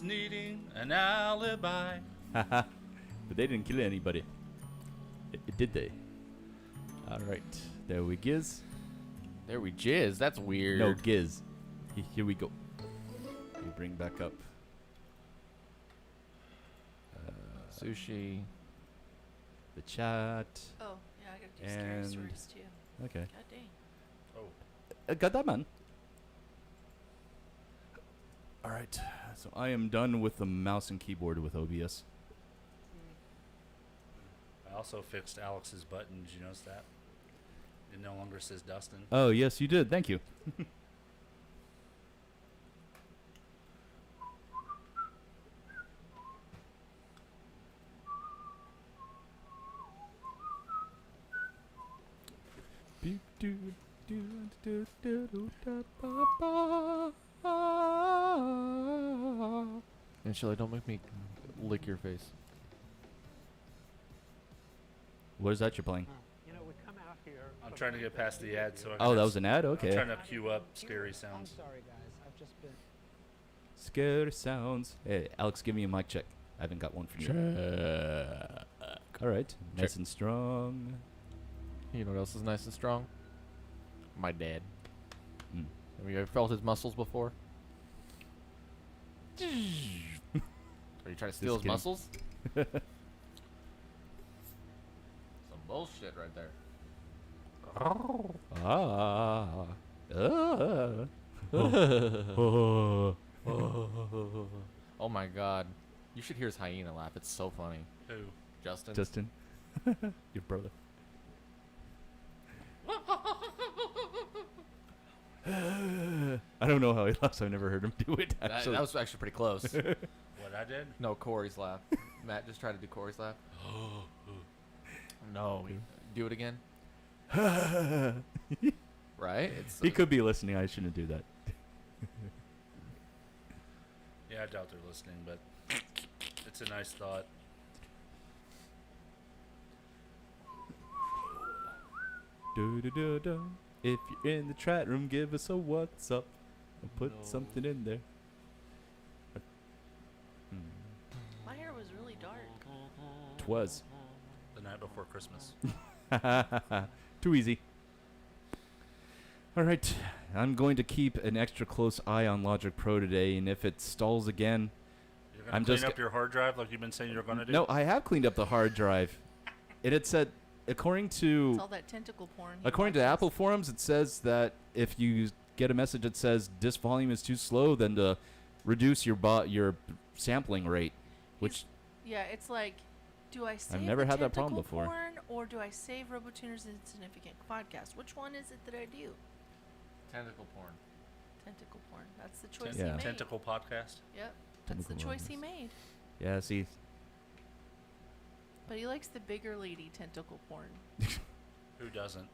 just needing an alibi. Haha. But they didn't kill anybody. Did they? Alright. There we giz. There we jizz. That's weird. No, giz. Here we go. We bring back up. Sushi. The chat. Oh, yeah, I gotta do scary And- stories too. Okay. God dang. Oh, Got that, man. Alright. So I am done with the mouse and keyboard with OBS. I also fixed Alex's button. Did you notice that? It no longer says Dustin. Oh, yes, you did. Thank you. And Shelly, don't make me lick your face. What is that you're playing? You know, we come out here. I'm trying to get past the ad, so I Oh, can that was an ad? I'm Okay. trying to queue up scary I'm sounds. sorry, guys. I've just been. Scary sounds. Hey, Alex, give me a mic check. I haven't got one from you. All right. Nice and strong. You know what else is nice and strong? My dad. Mm. Have you ever felt his muscles before? Are you trying to steal his kidding. muscles? Some bullshit right there. Ah. Oh my god. You should hear his hyena laugh. It's so funny. Who? Justin. Justin. Your brother. I don't know how he laughs. I've never heard him do it, That, actually. that was actually pretty close. What I did? No, Corey's laugh. Matt, just try to do Corey's laugh. No. Do it again. Right? It's He could be listening. I shouldn't do that. Yeah, I doubt they're listening, but it's a nice thought. Do-do-do-do. If you're in the chat room, give us a what's up. I'll put No. something in there. My hair was really dark. Twas. The night before Christmas. Too easy. All right. I'm going to keep an extra close eye on Logic Pro today, and if it stalls again, You're gonna I'm clean just up your hard drive like you've been saying you're gonna do? no, I have cleaned up the hard drive. It had said, according to It's all that tentacle porn. he According to watches. Apple forums, it says that if you get a message that says disk volume is too slow, then to reduce your sampling rate, which Yeah, it's like, do I save never the had that problem tentacle before. porn or do I save RoboTuner's Insignificant Podcast? Which one is it that I do? tentacle porn. Tentacle porn. That's the choice Yeah. he made. Tentacle podcast. Yep, that's the Tentacle choice he porn. made. yeah, see, But he likes the bigger lady tentacle porn. Who doesn't?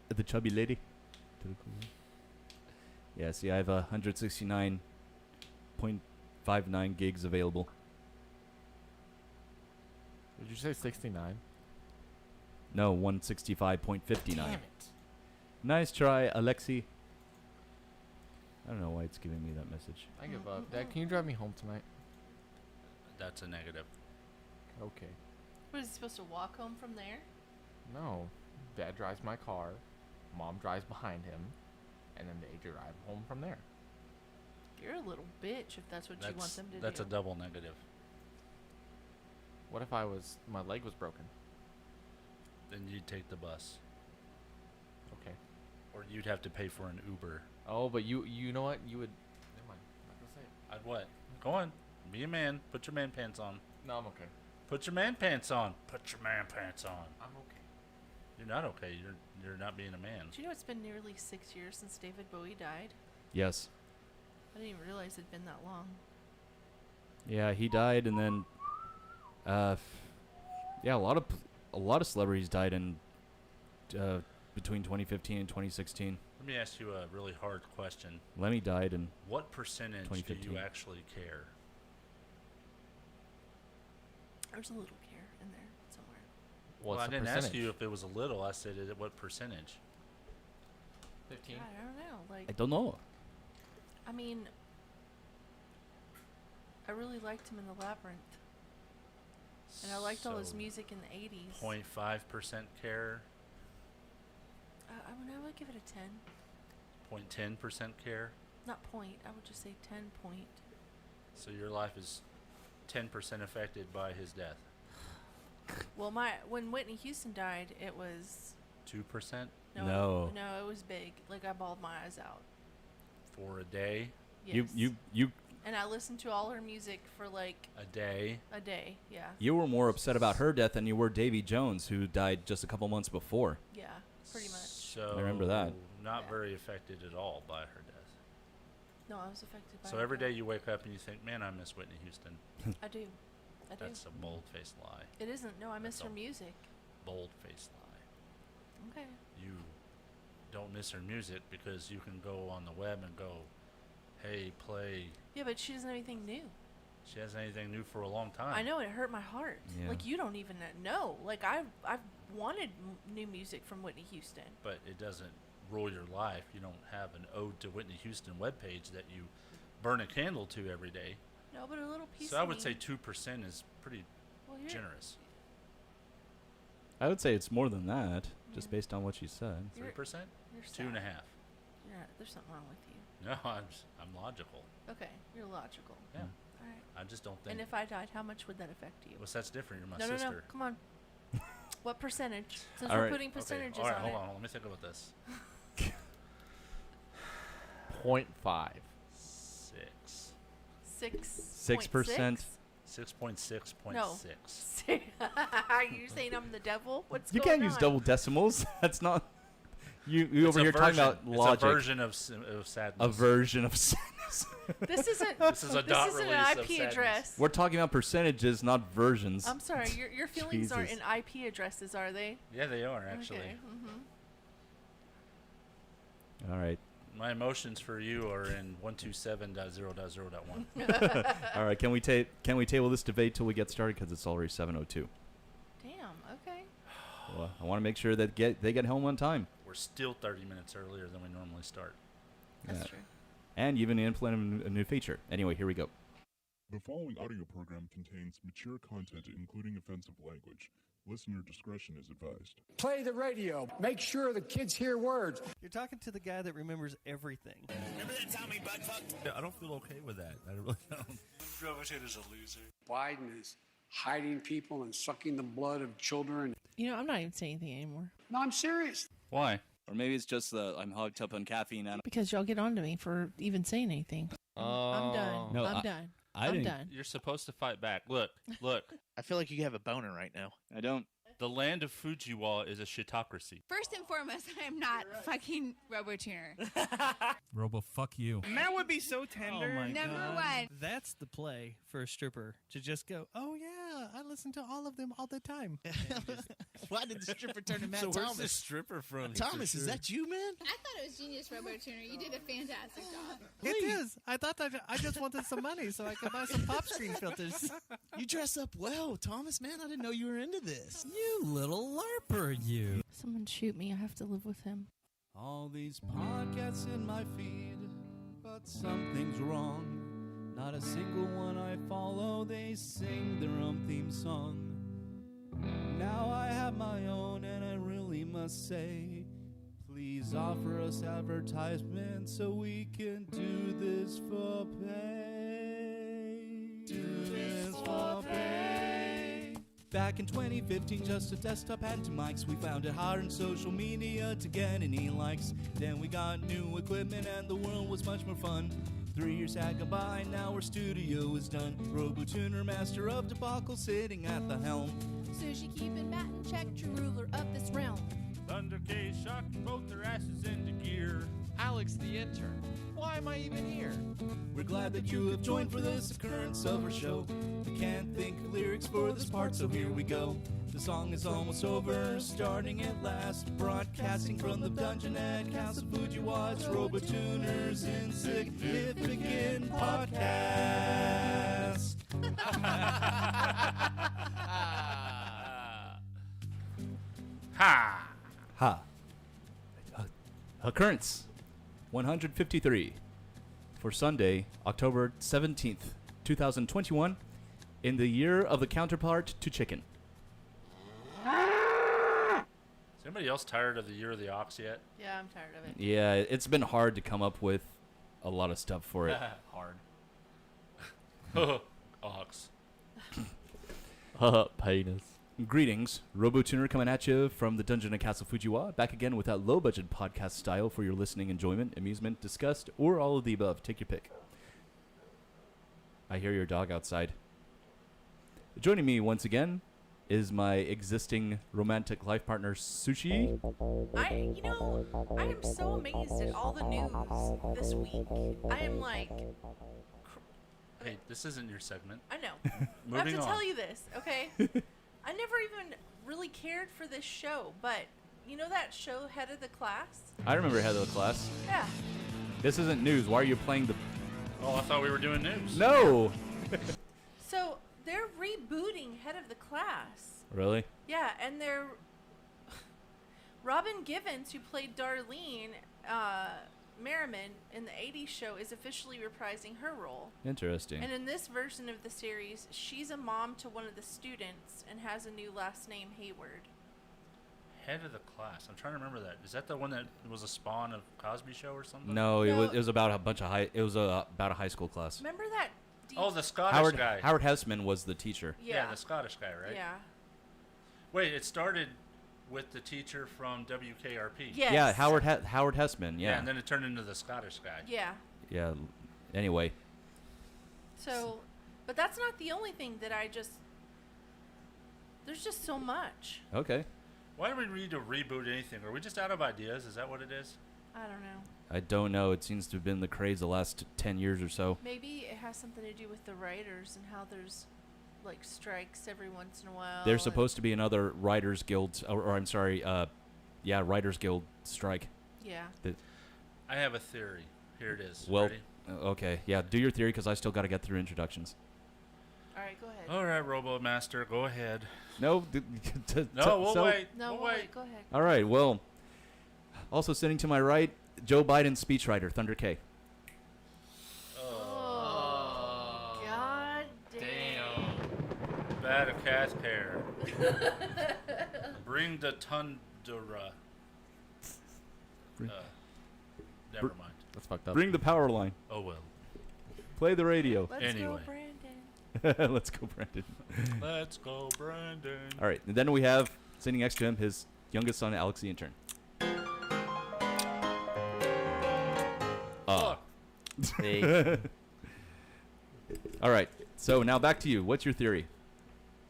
the chubby lady. Yeah, see, I have 169.59 gigs available. Did you say 69? No, 165.59. Damn it. Nice try, Alexi. I don't know why it's giving me that message. I give up. Dad, can you drive me home tonight? That's a negative. Okay. What is he supposed to walk home from there? No. Dad drives my car. Mom drives behind him. And then they drive home from there. You're a little bitch if that's what you want them to That's do. a double negative. What if my leg was broken? Then you'd take the bus, Okay. or you'd have to pay for an Uber. Oh, but you know what? You would. Never mind. I'm not gonna say it. I'd what? Go on. Be a man. Put your man pants on. No, I'm okay. Put your man pants on. Put your man pants on. I'm okay. You're not okay. You're not being a man. Do you know it's been nearly 6 years since David Bowie died? Yes. I didn't even realize it'd been that long. Yeah, he died, and then, yeah, a lot of celebrities died in between 2015 and 2016. Let me ask you a really hard question. Lemmy died in. What percentage do 2015. you actually care? There's a little care in there somewhere. Well, What's I the didn't percentage? ask you if it was a little. I said what percentage. 15. God, I don't know. Like, I don't know. I mean, I really liked him in The Labyrinth. And I liked all his So, music in the 80s. 0.5% care, I would give it a 10. 0.10% care. Not point. I would just say 10 point. So your life is 10% affected by his death. Well, when Whitney Houston died, it was 2% No. No, it was big. Like I bawled my eyes out. for a day. Yes. You And I listened to all her music for like A day. a day. Yeah. you were more upset about her death than you were Davy Jones, who died just a couple months before. Yeah. Pretty much. So I remember that. Not Yeah. very affected at all by her death. No, I was affected by. So her every day death. you wake up and you think, "Man, I miss Whitney Houston." I do. I do. That's a bold-faced lie. It isn't. No, I miss That's her a- music. Bold-faced lie. Okay. You don't miss her music because you can go on the web and go, "Hey, play." Yeah, but she doesn't have anything new. She hasn't anything new for a long time. I know it hurt my heart. Yeah. Like you don't even know. Like I've wanted new music from Whitney Houston. But it doesn't rule your life. You don't have an ode to Whitney Houston webpage that you burn a candle to every day. No, but a little piece. So I of would me- say 2% is pretty well, you're, generous. I would say it's more than that, just Yeah. based on what she said. You're- 3%? You're sad. 2.5. There's something wrong with you. No, I'm logical. Okay, you're logical. Yeah. All right. I just don't think. And if I died, how much would that affect you? Well, that's different. You're my no, sister. no, no. Come on. What percentage? Since All we're right. putting Okay, percentages all right, on hold it. on. Let me think about this. 0.5. 6. 6%. 6.6.6. No. You're saying I'm the devil? What's You going can't use on? double decimals. That's not. You It's over a here talking version- about logic. It's a version of sadness. A version of sadness. This isn't. This is a dot This isn't release an of IP sadness. address. We're talking about percentages, not versions. I'm sorry. Your feelings aren't in Jesus. IP addresses, are they? Yeah, they are actually. Okay. All right. My emotions for you are in 127.0.0.1. All right. Can we table this debate till we get started because it's already 7:02. Damn. Okay. Well, I want to make sure that they get home on time. We're still 30 minutes earlier than we normally start. That's Yeah. true. And even implement a new feature. Anyway, here we go. The following audio program contains mature content, including offensive language. Listener discretion is advised. Play the radio. Make sure the kids hear words. You're talking to the guy that remembers everything. I don't feel okay with that. I really don't. Robotator's a loser. Biden is hiding people and sucking the blood of children. You know, I'm not even saying anything anymore No, I'm serious. Why? Or maybe it's just I'm hooked up on caffeine. And because y'all get on to me for even saying anything. I'm done. No, I'm done. I I'm didn't- done. You're supposed to fight back. Look. I feel like you have a boner right now. I don't. The land of Fujiwa is a shitocracy. First and foremost, I am not fucking RoboTuner. Robo, fuck you. That would be so tender. Oh my Number God. one. That's the play for a stripper to just go, oh yeah, I listen to all of them all the time. Why did the stripper turn to Matt So where's Thomas? the stripper from? Thomas, is that you, man? I thought it was genius, RoboTuner. You did a fantastic job. It is. I thought that I just wanted some money so I could buy some pop screen filters. You dress up well, Thomas, man. I didn't know you were into this. You little LARPer, you. Someone shoot me. I have to live with him. All these podcasts in my feed, but something's wrong. Not a single one I follow, they sing their own theme song. Now I have my own, and I really must say, please offer us advertisement so we can do this for pay. Do this for pay. Back in 2015, just a desktop and two mics. We found it hard on social media to get any likes. Then we got new equipment and the world was much more fun. 3 years had gone by, now our studio is done. RoboTuner, master of debacle, sitting at the helm. Sushi keeping baton check, true ruler of this realm. Thunder K shocked both their asses into gear. Alex the intern. Why am I even here? We're glad that you have joined for this occurrence of our show. We can't think of lyrics for this part, so here we go. The song is almost over, starting at last. Broadcasting from the dungeon at Castle Fujiwa, it's RoboTuner's Insignificant Podcast. Ha! Ha. Occurrence 153 for Sunday, October 17th, 2021, in the year of the counterpart to chicken. Is anybody else tired of the Year of the Ox yet? Yeah, I'm tired of it. Yeah, it's been hard to come up with a lot of stuff for it. Hard. Ox. Penis. Greetings, RoboTuner coming at you from the Dungeon and Castle Fujiwa, back again with that low-budget podcast style for your listening enjoyment, amusement, disgust, or all of the above. Take your pick. I hear your dog outside. Joining me once again is my existing romantic life partner, Sushi. I am so amazed at all the news this week. I am like, Hey, this isn't your segment. I know. I have Moving to on. tell you this, okay? I never even really cared for this show, but you know that show, Head of the Class? I remember Head of the Class. Yeah. This isn't news. Why are you playing the... Oh, I thought we were doing news. No! So they're rebooting Head of the Class. Really? Yeah, and they're Robin Givens, who played Darlene Merriman in the 80s show, is officially reprising her role. Interesting. And in this version of the series, she's a mom to one of the students and has a new last name, Hayward. Head of the Class. I'm trying to remember that. Is that the one that was a spawn of Cosby Show or something? No, it was about a bunch of about a high school class. Remember that? Oh, the Scottish guy. Howard Hessman was the teacher. Yeah, the Scottish guy, right? Yeah. Wait, it started with the teacher from WKRP. Yes. Yeah, Howard Hessman. Yeah. And then it turned into the Scottish guy. Yeah. Yeah. Anyway. So, but that's not the only thing that there's just so much. Okay. Why do we need to reboot anything? Are we just out of ideas? Is that what it is? I don't know. I don't know. It seems to have been the craze the last 10 years or so. Maybe it has something to do with the writers and how there's like strikes every once in a while. There's supposed to be another Writers Guild, or I'm sorry, Writers Guild strike. Yeah. I have a theory. Here it is. Well, Ready? Okay. Yeah, do your theory because I still got to get through introductions. All right, go ahead. All right, Robo Master, go ahead. No. No, we'll wait. No, we'll wait. Go ahead. All right. Well, also sitting to my right, Joe Biden's speechwriter, Thunder K. Oh, God damn. Bad a cat hair. Bring the tundra. Never mind. That's fucked up. Bring the power line. Oh, well. Play the radio. Let's Anyway. go, Brandon. Let's go, Brandon. Let's go, Brandon. All right. And then we have, sitting next to him, his youngest son, Alex the intern. Hey. All right. So now back to you. What's your theory?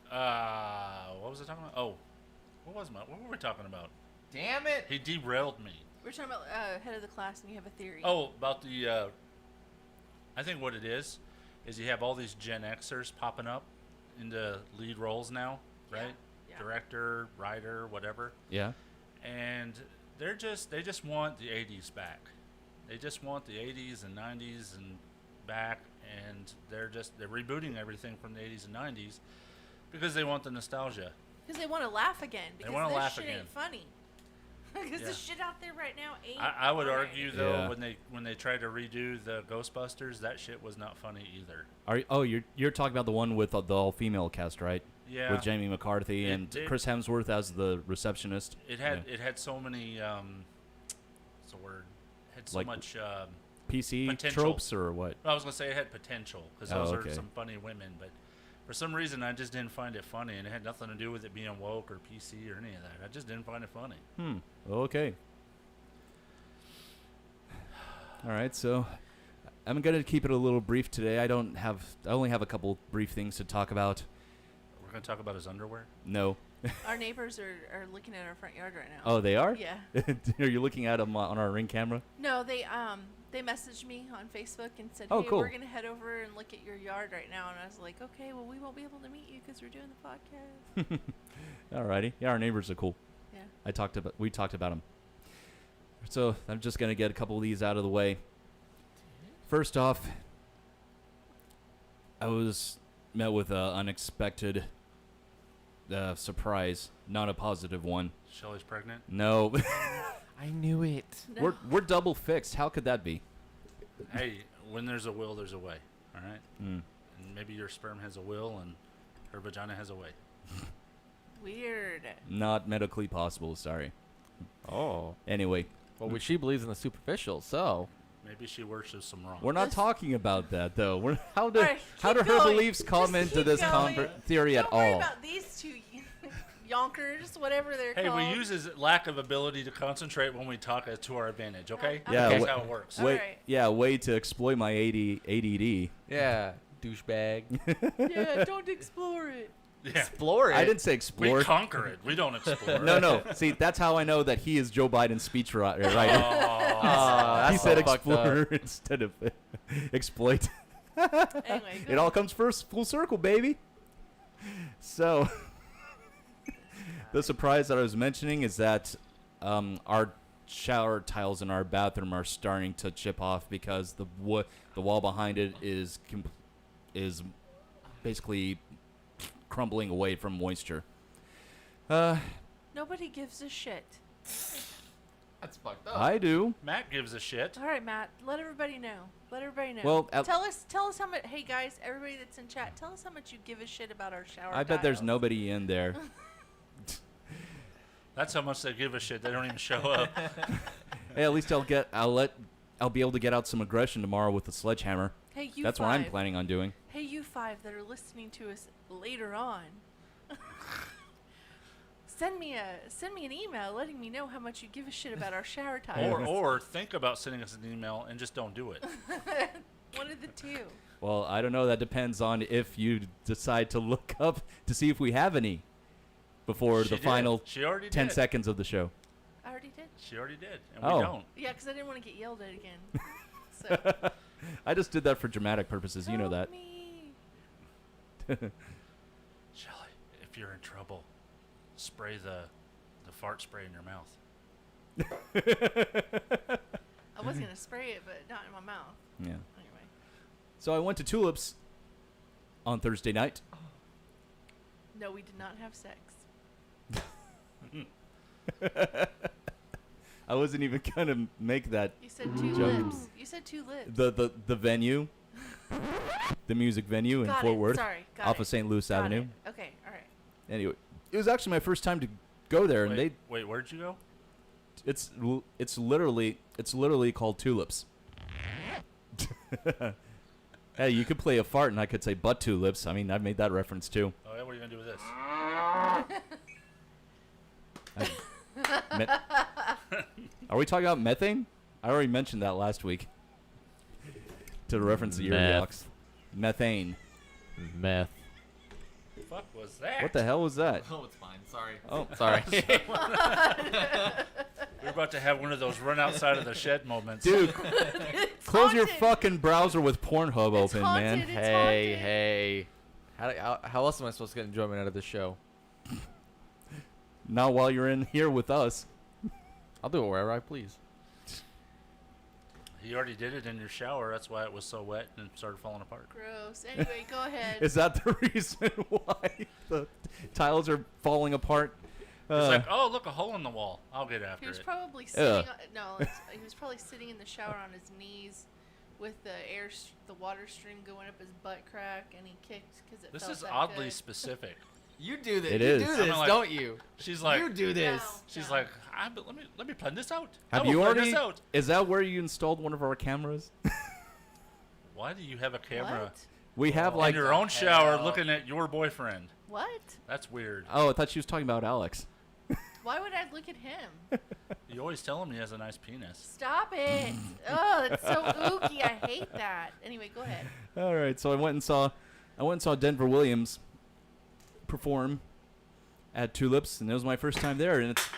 What was I talking about? Oh, what were we talking about? Damn it! He derailed me. We're talking about Head of the Class, and you have a theory. Oh, about the, I think what it is you have all these Gen Xers popping up into lead roles now, right? Yeah. Director, writer, whatever. Yeah. And they just want the 80s back. They just want the 80s and 90s and back, and they're rebooting everything from the 80s and 90s because they want the nostalgia. Because they want to laugh again. Because They wanna this laugh shit again. ain't funny. Because the shit out there right now ain't I would funny. argue though, Yeah. when they tried to redo the Ghostbusters, that shit was not funny either. You're talking about the one with the all-female cast, right? Yeah. With Jamie McCarthy and Chris Hemsworth as the receptionist. It had so many what's the word? It had so Like much PC potential. tropes or what? I was gonna say it had potential because Oh, those okay. are some funny women, but for some reason I just didn't find it funny, and it had nothing to do with it being woke or PC or any of that. I just didn't find it funny. Okay. All right, so I'm going to keep it a little brief today. I only have a couple brief things to talk about. We're gonna talk about his underwear. No. Our neighbors are looking at our front yard right now. Oh, they are? Yeah. Are you looking at them on our Ring camera? No, they messaged me on Facebook and said, Oh, hey, cool. we're going to head over and look at your yard right now. And I was like, okay, well, we won't be able to meet you because we're doing the podcast. Alrighty. Yeah, our neighbors are cool. Yeah. We talked about them. So I'm just going to get a couple of these out of the way. First off, I was met with an unexpected surprise, not a positive one. Shelly's pregnant? No. I knew it. No. We're double fixed. How could that be? Hey, when there's a will, there's a way. All right. And And maybe your sperm has a will and her vagina has a way. Weird. Not medically possible, sorry. Oh. Anyway. Well, she believes in the superficial, so. Maybe she worships some wrong. We're not talking about that, though. How do Alright, how do keep her going. beliefs come Just into keep this going. theory at Don't worry all? about these two yonkers, whatever they're Hey, called. we use his lack of ability to concentrate when we talk to our advantage, okay? Yeah, That's how it works. Way to exploit my ADD. Yeah, douchebag. Yeah, don't explore it. Yeah. Explore it. I didn't say explore. We conquer it. We don't explore it. No. See, that's how I know that he is Joe Biden's speechwriter. Oh, He that's said so fucked explorer up. instead of exploit. Anyway, It all comes full circle, baby. So, the surprise that I was mentioning is that our shower tiles in our bathroom are starting to chip off because the wall behind it is basically crumbling away from moisture. Nobody gives a shit. That's fucked up. I do. Matt gives a shit. All right, Matt. Let everybody know. Let everybody know. Well, tell us how much. Hey guys, everybody that's in chat, tell us how much you give a shit about our shower. I bet there's tiles. nobody in there. That's how much they give a shit. They don't even show up. Hey, at least I'll be able to get out some aggression tomorrow with the sledgehammer. Hey, you That's what I'm five. planning on doing. Hey, you five that are listening to us later on. Send me an email letting me know how much you give a shit about our shower tiles. Or think about sending us an email and just don't do it. One of the two. Well, I don't know. That depends on if you decide to look up to see if we have any before She the did. final She already 10 did. seconds of the show. I already did. She already did, and Oh. we don't. Yeah, because I didn't want to get yelled at again. So. I just did that for dramatic purposes. You know that. Shelly, if you're in trouble, spray the fart spray in your mouth. I was gonna spray it, but not in my mouth. Yeah. Anyway. So I went to Tulips on Thursday night. No, we did not have sex. I wasn't even gonna make that You said two joke. lips. You said two lips. The venue, the music venue in Got Fort it. Worth, Sorry, got off it. of St. Louis Got Avenue. it. Okay, all right. Anyway, it was actually my first time to go there, and Wait, where'd you go? it's literally called Tulips. Hey, you could play a fart, and I could say butt tulips. I mean, I've made that reference too. Oh yeah, what are you gonna do with this? Are we talking about methane? I already mentioned that last week. To reference the Meth. Earbox. Methane. Meth. Fuck was that? What the hell was that? Oh, it's fine. Sorry. Oh, sorry. We're about to have one of those run outside of the shed moments. Dude, close your haunted. fucking browser with Pornhub It's open, haunted. man. It's Hey. How else am I supposed to get enjoyment out of this show? Not while you're in here with us. I'll do it wherever I please. You already did it in your shower. That's why it was so wet and started falling apart. Gross. Anyway, go ahead. Is that the reason why the tiles are falling apart? It's like, oh, look, a hole in the wall. I'll get after He was it. probably sitting. He was probably sitting in the shower on his knees, with the the water stream going up his butt crack, and he kicked because it This felt is that oddly good. specific. You do this. It you is. do I this, mean, like, don't you? She's like, you do this. She's like, let me plan this out. Have I will you plan already? this out. Is that where you installed one of our cameras? Why do you have a camera What? We have in like. your own shower looking at your boyfriend? What? That's weird. Oh, I thought she was talking about Alex. Why would I look at him? You always tell him he has a nice penis. Stop it! Oh, that's so ooky. I hate that. Anyway, go ahead. All right, so I went and saw Denver Williams perform at Tulips, and it was my first time there, and it's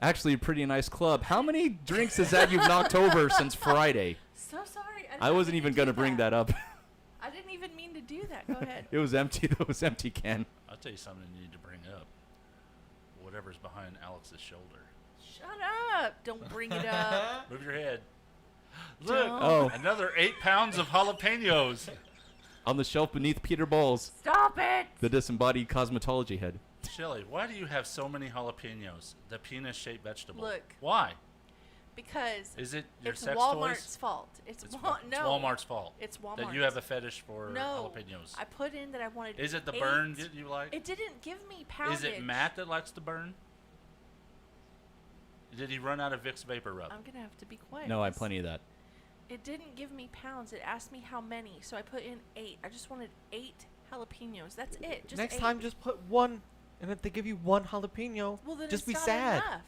actually a pretty nice club. How many drinks is that you've knocked over since Friday? So sorry. I wasn't even gonna bring that up. I didn't even mean to do that. Go ahead. It was empty. It was empty can. I'll tell you something you need to bring up. Whatever's behind Alex's shoulder. Shut up! Don't bring it up. Move your head. Look, Oh. another 8 pounds of jalapenos. On the shelf beneath Peter Ball's, Stop it! the disembodied cosmetology head. Shelly, why do you have so many jalapenos? The penis-shaped vegetable. Look. Why? Because Is it your it's sex Walmart's toys? fault. It's It's no. Walmart's fault. It's Walmart. That you have a fetish for no. jalapenos. I put in that I wanted. Is it the 8. burn that you like? It didn't give me poundage. Is it Matt that likes to burn? Did he run out of Vicks Vapor Rub? I'm gonna have to be quiet. No, I have plenty of that. It didn't give me pounds. It asked me how many, so I put in 8. I just wanted 8 jalapenos. That's it. Just Next 8. time, just put 1, and if they give you 1 jalapeno, well, then just it's be not sad. Enough.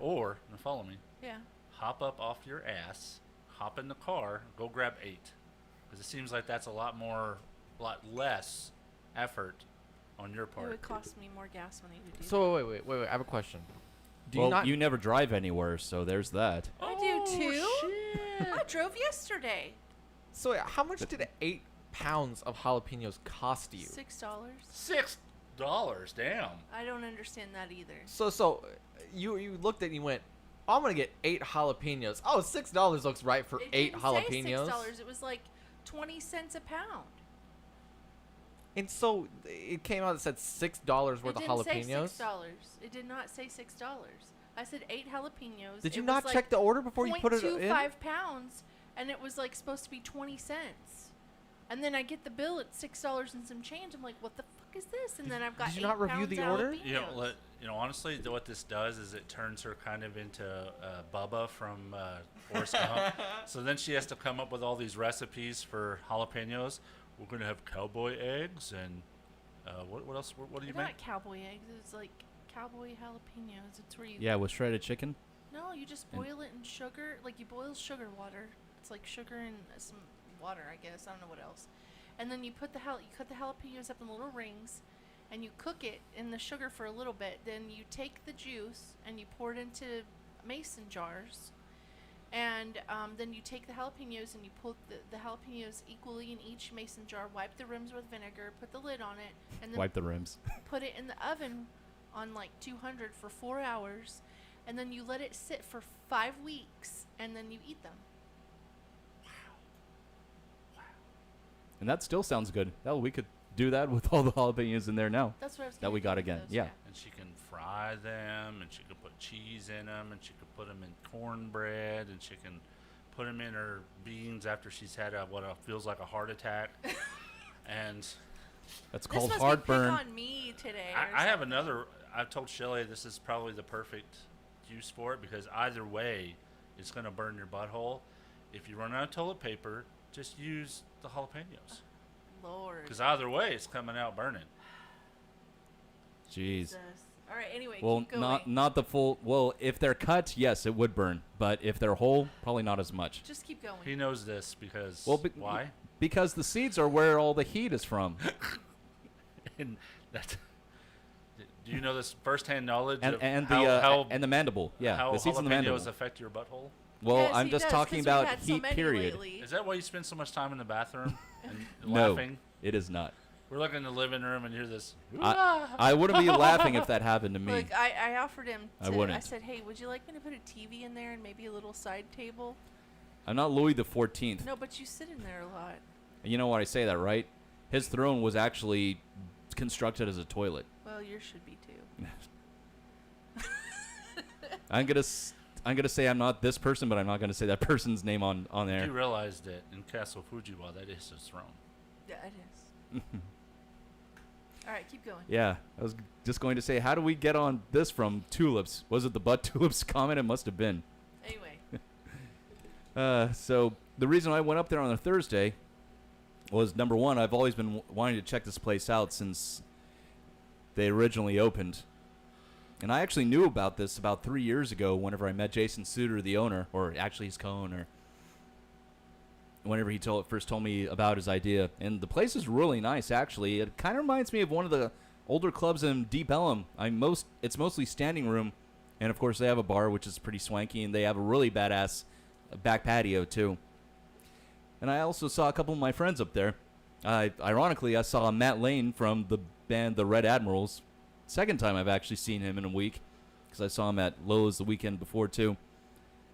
Or now follow me. Yeah. Hop up off your ass, hop in the car, go grab 8, because it seems like that's a lot less effort on your It part. would cost me more gas money to do. So wait. I have a question. Do Well, you not? you never drive anywhere, so there's that. I do too. Shit. I drove yesterday. So how much did 8 pounds of jalapenos cost you? $6. $6, damn. I don't understand that either. So you looked at it and you went, I'm gonna get 8 jalapenos. Oh, $6 looks right for It 8 didn't jalapenos. say $6. It was like 20 cents a pound. And so it came out that said $6 worth of jalapenos. It didn't say $6. It did not say $6. I said 8 jalapenos. Did you It not was check the order before you put it in? 0.25 pounds, and it was like supposed to be 20 cents. And then I get the bill at $6 and some change. I'm like, what the fuck is this? And then I've got Did you 8 not review pounds the of order? jalapenos. Honestly, what this does is it turns her kind of into Bubba from Forrest Gump. So then she has to come up with all these recipes for jalapenos. We're gonna have cowboy eggs and what else? What do you They're make? not cowboy eggs. It's like cowboy jalapenos. It's where you. Yeah, with shredded chicken. No, you just boil it in sugar. Like you boil sugar water. It's like sugar and some water, I guess. I don't know what else. And then you put you cut the jalapenos up in little rings, and you cook it in the sugar for a little bit. Then you take the juice and you pour it into mason jars. And then you take the jalapenos and you put the jalapenos equally in each mason jar. Wipe the rims with vinegar. Put the lid on it, and then Wipe the rims. put it in the oven on like 200 for 4 hours, and then you let it sit for 5 weeks, and then you eat them. And that still sounds good. Hell, we could do that with all the jalapenos in there now. That's what I was that gonna we do got with again. those, Yeah. And she can fry them, and she can put cheese in them, and she can put them in cornbread, and she can put them in her beans after she's had what feels like a heart attack. And that's This called must heartburn. Be pick on me today. I have another. I've told Shelly this is probably the perfect use for it because either way, it's going to burn your butthole. If you run out of toilet paper, just use the jalapenos. Lord. Because either way, it's coming out burning. Jeez. All right. Anyway, Well, keep going. not the full. Well, if they're cut, yes, it would burn. But if they're whole, probably not as much. Just keep going. He knows this because why? Because the seeds are where all the heat is from. And that. Do you know this firsthand knowledge and of and how the mandible? Yeah, how the seeds in the mandible jalapenos affect your butthole? Well, Yes, I'm he just does, talking 'cause we've about had so heat. many Period. lately. Is that why you spend so much time in the bathroom and No, laughing? it is not. We're looking in the living room and hear this. I wouldn't be laughing if that happened to me. Look, I offered him. I I wouldn't. said, hey, would you like me to put a TV in there and maybe a little side table? I'm not Louis the 14th. No, but you sit in there a lot. You know why I say that, right? His throne was actually constructed as a toilet. Well, yours should be too. I'm gonna say I'm not this person, but I'm not gonna say that person's name on there. You realize that in Castle Fujiwa, that is his throne. Yeah, it is. All right, keep going. Yeah, I was just going to say, how do we get on this from tulips? Was it the butt tulips comment? It must have been. Anyway. So the reason I went up there on a Thursday was, number one, I've always been wanting to check this place out since they originally opened. And I actually knew about this about 3 years ago whenever I met Jason Suter, the owner, or actually his co-owner, whenever he first told me about his idea. And the place is really nice, actually. It kind of reminds me of one of the older clubs in Deep Ellum. It's mostly standing room, and of course they have a bar, which is pretty swanky, and they have a really badass back patio, too. And I also saw a couple of my friends up there. Ironically, I saw Matt Lane from the band The Red Admirals. Second time I've actually seen him in a week, because I saw him at Lowe's the weekend before, too.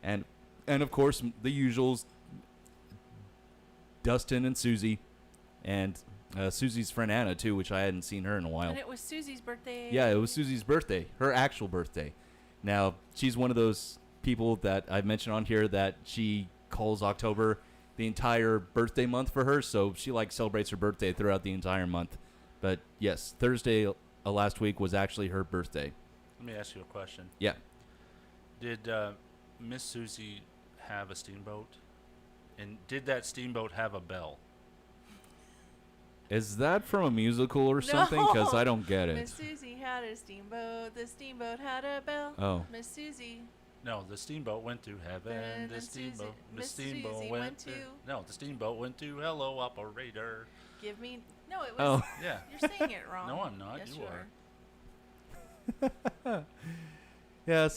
And of course, the usuals, Dustin and Susie, and Susie's friend Anna, too, which I hadn't seen her in a while. And it was Susie's birthday. Yeah, it was Susie's birthday, her actual birthday. Now, she's one of those people that I've mentioned on here that she calls October the entire birthday month for her, so she like celebrates her birthday throughout the entire month. But yes, Thursday last week was actually her birthday. Let me ask you a question. Yeah. Did Miss Susie have a steamboat? And did that steamboat have a bell? Is that from a musical or something? Because I don't get it. Miss Susie had a steamboat. The steamboat had a bell. Oh. Miss Susie. No, the steamboat went to heaven. The steamboat. Miss Steamboat went to. No, the steamboat went to hello operator. Give me. No, it was. Oh. Yeah. You're saying it wrong. No, I'm not. Yes, you are. Yeah.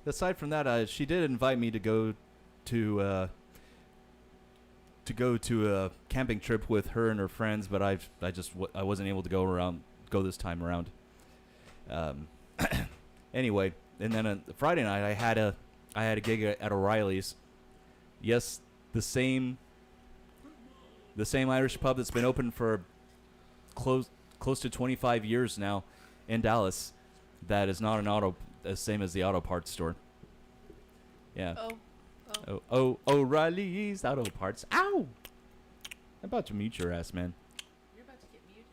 Aside from that, she did invite me to go to a camping trip with her and her friends, but I wasn't able to go this time around. Anyway, and then on Friday night I had a gig at O'Reilly's. Yes, the same Irish pub that's been open for close to 25 years now in Dallas. That is not the same as the auto parts store. Yeah. Oh, O'Reilly's Auto Parts. Ow! I'm about to mute your ass, man. You're about to get muted.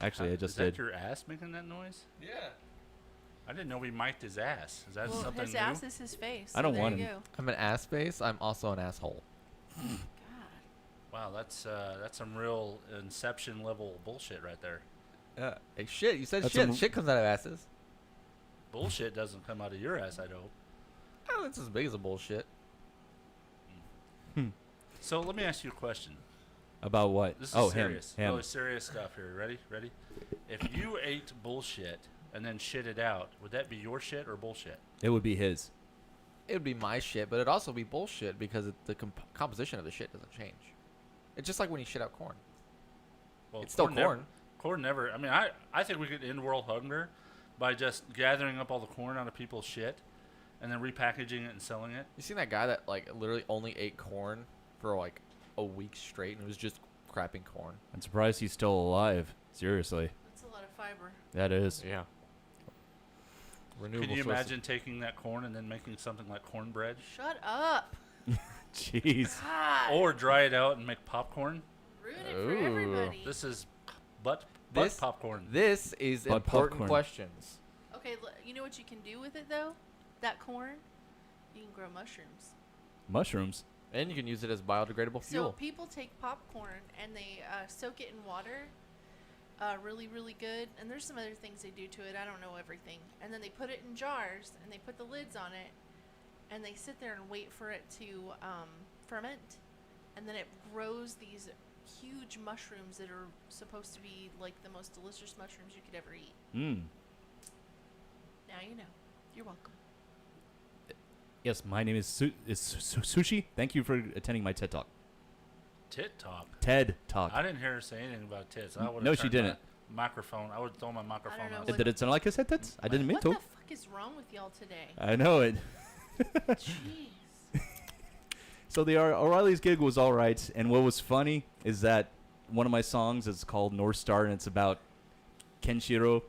Actually, I just Is that did. your ass making that noise? Yeah. I didn't know we mic'd his ass. Is that Well, something his new? ass is his face. I don't so want there you him. go. I'm an ass face. I'm also an asshole. God. Wow, that's some real Inception level bullshit right there. Hey, shit. You said That's shit. some- Shit comes out of asses. Bullshit doesn't come out of your ass, I'd hope. Oh, it's as big as a bullshit. So let me ask you a question. About what? This is Oh, serious. him. Really serious stuff here. Ready? If you ate bullshit and then shit it out, would that be your shit or bullshit? It would be his. It would be my shit, but it'd also be bullshit because the composition of the shit doesn't change. It's just like when you shit out corn. Well, It's still corn. Corn never. I mean, I think we could end world hunger by just gathering up all the corn out of people's shit and then repackaging it and selling it. You seen that guy that like literally only ate corn for like a week straight and it was just crapping corn? I'm surprised he's still alive. Seriously. That's a lot of fiber. That is. Yeah. Renewable Can you sources. imagine taking that corn and then making something like cornbread? Shut up. Jeez. God. Or dry it out and make popcorn? Ruin it for everybody. This is butt This popcorn. This is Butt important popcorn. questions. Okay, you know what you can do with it though? That corn, you can grow mushrooms. Mushrooms. And you can use it as biodegradable So fuel. people take popcorn and they soak it in water, really, really good. And there's some other things they do to it. I don't know everything. And then they put it in jars and they put the lids on it, and they sit there and wait for it to ferment, and then it grows these huge mushrooms that are supposed to be like the most delicious mushrooms you could ever eat. Mm. Now you know. You're welcome. Yes, my name is Sushi. Thank you for attending my TED Talk. Tit talk. TED Talk. I didn't hear her say anything about tits. I would've No, she turned didn't. my microphone. I would throw my microphone know out. what- Did it sound like I said tits? I didn't mean What to. the fuck is wrong with y'all today? I know it. Jeez. So the O'Reilly's gig was all right, and what was funny is that one of my songs is called North Star, and it's about Kenshiro,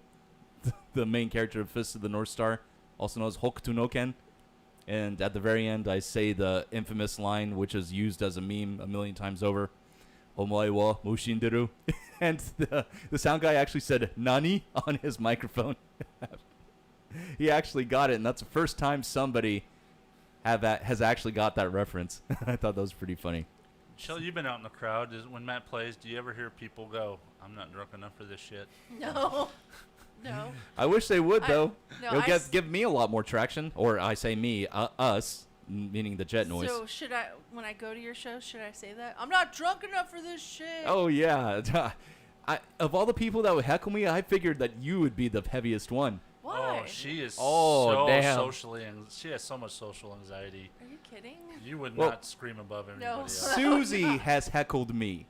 the main character of Fist of the North Star, also known as Hokuto no Ken. And at the very end, I say the infamous line, which is used as a meme a million times over, "Omae wa mushinderu," and the sound guy actually said "Nani" on his microphone. He actually got it, and that's the first time somebody has actually got that reference. I thought that was pretty funny. Shelley, you've been out in the crowd. When Matt plays, do you ever hear people go, "I'm not drunk enough for this shit"? No. No. I wish they would, though. no, It'll I give me a lot more traction. Or I say me, us, meaning the jet noise. So should I, when I go to your show, should I say that? I'm not drunk enough for this shit. Oh, yeah. Of all the people that would heckle me, I figured that you would be the heaviest one. Why? Oh, she is Oh, so damn. socially, she has so much social anxiety. Are you kidding? You would Well, not scream above everybody No. else. Susie has heckled me.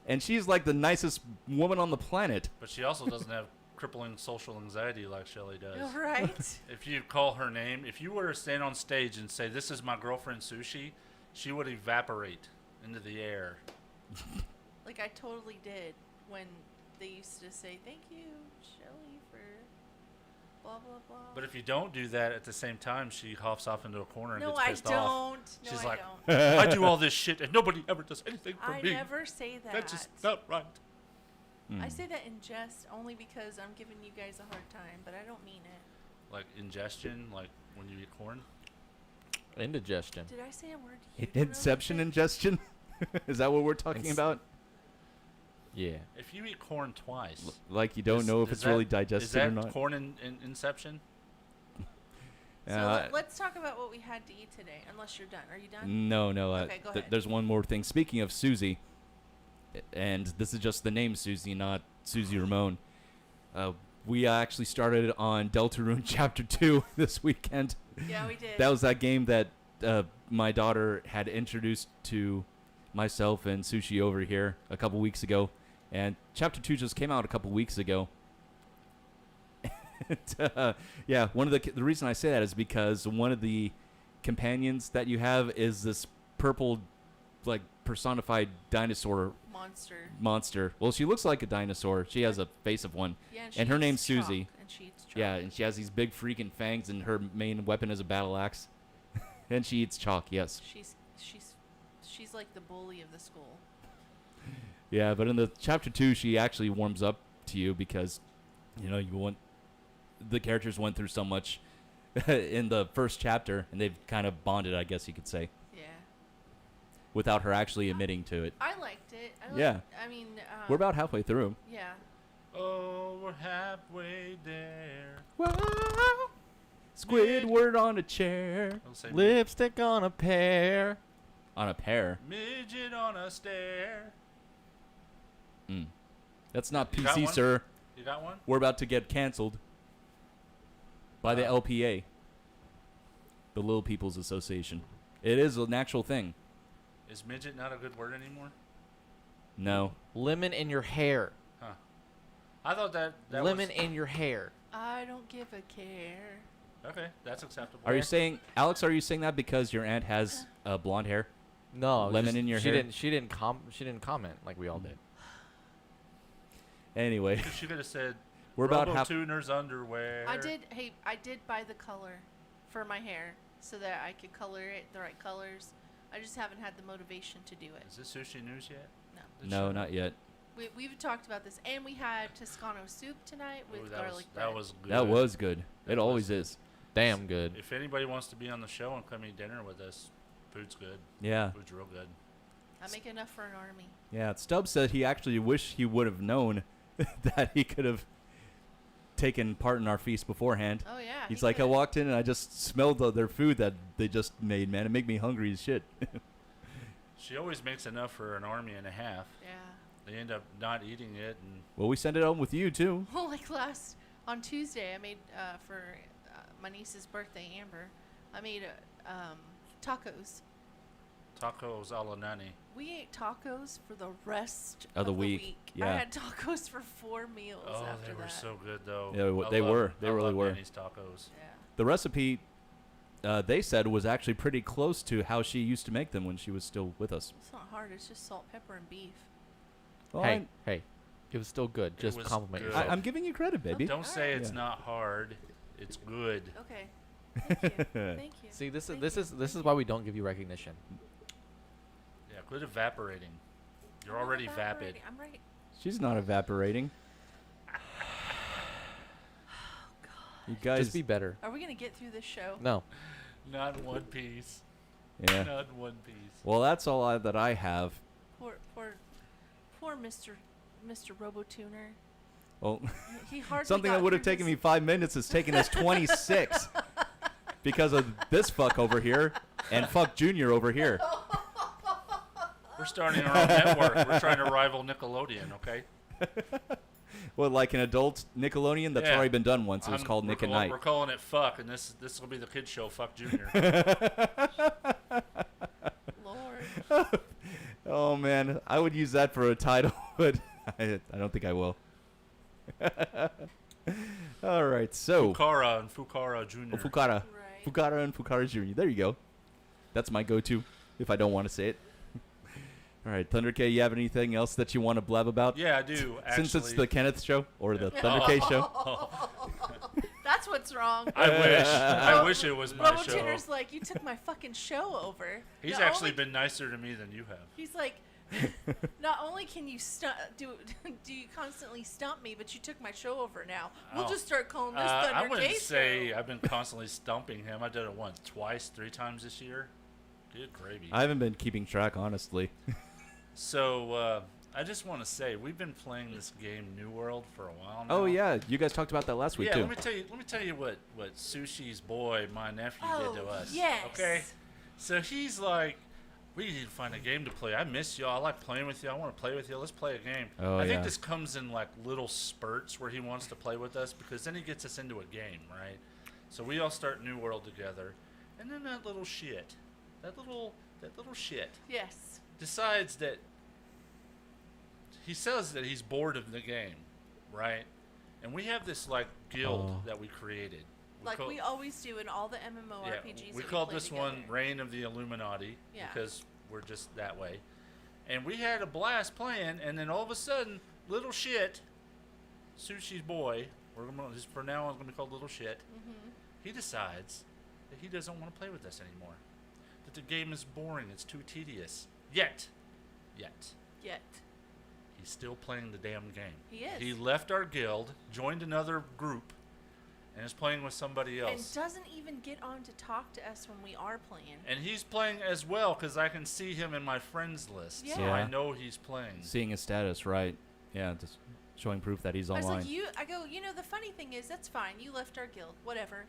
And she's like the nicest woman on the planet. But she also doesn't have crippling social anxiety like Shelley does. All right. If you call her name, if you were to stand on stage and say, "This is my girlfriend Sushi," she would evaporate into the air. Like I totally did when they used to say, "Thank you, Shelly, for blah blah blah. But if you don't do that at the same time, she hops off into a corner and No, gets I pissed off. don't. No, She's I like, don't. I do all this shit and nobody ever does anything for I me. never say that. That's just not right. I say that in jest only because I'm giving you guys a hard time, but I don't mean it. Like ingestion, like when you eat corn. Indigestion. Did I say a word you don't know Inception ingestion? Is that what we're talking about? Yeah. If you eat corn twice, Like you don't know if it's really digested or not? Is that corn in Inception? So let's talk about what we had to eat today, unless you're done. Are you done? No. Okay, go ahead. There's one more thing. Speaking of Susie, and this is just the name Susie, not Susie Ramone. We actually started on Deltarune Chapter 2 this weekend. Yeah, we did. That was that game that my daughter had introduced to myself and Sushi over here a couple weeks ago. And Chapter 2 just came out a couple weeks ago. And, yeah, one of the reason I say that is because one of the companions that you have is this purple, like, personified dinosaur monster. Well, she looks like a dinosaur. She has a face of one. Yeah, and her eats name's chalk, Susie. and she eats chalk. Yeah, and she has these big freaking fangs, and her main weapon is a battle axe. And she eats chalk. Yes. She's like the bully of the school. Yeah, but in the Chapter 2, she actually warms up to you because, the characters went through so much in the first chapter, and they've kind of bonded, I guess you could say. Yeah. Without her actually admitting to it. I liked it. Yeah. I mean, we're about halfway through. Yeah. Oh, we're halfway there. Whoa. Squidward on a chair. Lipstick on a pear. On a pear. Midget on a stair. That's not You got PC, one? sir. You got one? We're about to get canceled by the LPA, the Little People's Association. It is an actual thing. Is midget not a good word anymore? No. Lemon in your hair. Huh. I thought that Lemon was... in your hair. I don't give a care. Okay, that's acceptable. Are you saying, Alex? Are you saying that because your aunt has blonde hair? No, lemon in your hair. She didn't comment like we all did. Anyway, She could have said, we're about half. Tuner's underwear. I did buy the color for my hair so that I could color it the right colors. I just haven't had the motivation to do it. Is this sushi news yet? No. No, not yet. We've talked about this, and we had Toscano soup tonight with garlic bread. That was good. That was good. It always is. Damn good. If anybody wants to be on the show and come eat dinner with us, food's good. Yeah. Food's real good. I make enough for an army. Yeah, Stubbs said he actually wished he would have known that he could have taken part in our feast beforehand. Oh, yeah. He's like, I walked in and I just smelled their food that they just made, man. It made me hungry as shit. She always makes enough for an army and a half. Yeah. They end up not eating it. And Well, we sent it home with you, too. Well, like on Tuesday, I made for my niece's birthday, Amber, I made tacos. Tacos a la nani. We ate tacos for the rest Of the week. Yeah. I had tacos for 4 meals Oh, after they were that. so good, though. Yeah, they were. They really were. Nani's tacos. Yeah. The recipe, they said, was actually pretty close to how she used to make them when she was still with us. It's not hard. It's just salt, pepper, and beef. Well, Hey, it was still good. Just was compliment good. yourself. I'm giving you credit, baby. Don't say it's Yeah. not hard. It's good. Okay. Thank you. Thank you. See, this is why we don't give you recognition. Yeah, quit evaporating. You're already vapid. I'm right. She's not evaporating. You guys Just be better. Are we gonna get through this show? No. Not in one piece. Yeah. Not in one piece. Well, that's all that I have. Poor Mr. Robotuner. Well, He hardly something got that would have through taken this. me 5 minutes has taken us 26 because of this fuck over here and fuck Junior over here. We're starting our own network. We're trying to rival Nickelodeon, okay? Well, like an adult Nickelodeon that's Yeah. already been done once. It was called we're Nick and calling- Night. We're calling it Fuck, and this will be the kid show, Fuck Junior. Lord. Oh man, I would use that for a title, but I don't think I will. All right, so Fukara and Fukara Jr. Fukara, Right. Fukara and Fukara Jr. There you go. That's my go-to if I don't want to say it. All right, Thunder K, you have anything else that you want to blab about? Yeah, I do, Since it's actually. the Kenneth show or the Thunder K show. That's That's what's wrong. I wish it was my show. RoboTuner's like, you took my fucking show over. He's Not actually only- been nicer to me than you have. He's like, not only can you do you constantly stump me, but you took my show over now. We'll Oh. just start calling this I Thunder wouldn't K say Show. I've been constantly stumping him. I did it once, twice, 3 times this year. Good gravy. I haven't been keeping track, honestly. So I just want to say we've been playing this game New World for a while now. Oh yeah, you guys talked about that last week Yeah, too. let me tell you what Sushi's boy, my nephew, did to us. Yes. Okay. So he's like, we need to find a game to play. I miss y'all. I like playing with you. I want to play with you. Let's play a game. Oh, I think yeah. this comes in like little spurts where he wants to play with us because then he gets us into a game, right? So we all start New World together, and then that little shit, that little shit, Yes. decides that he says that he's bored of the game, right? And we have this like guild that we created. We always do in all the MMORPGs. We that called play this together. one Reign of the Illuminati Yeah. because we're just that way. And we had a blast playing, and then all of a sudden, little shit, Sushi's boy, for now on, it's going to be called Little Shit, he decides that he doesn't want to play with us anymore. That the game is boring, it's too tedious. Yet, he's still playing the damn game. He is. He left our guild, joined another group, and is playing with somebody else. And doesn't even get on to talk to us when we are playing. And he's playing as well because I can see him in my friends list. So Yeah. I know he's playing. Seeing his status, right? Yeah, just showing proof that he's I was online. like, the funny thing is, that's fine. You left our guild, whatever.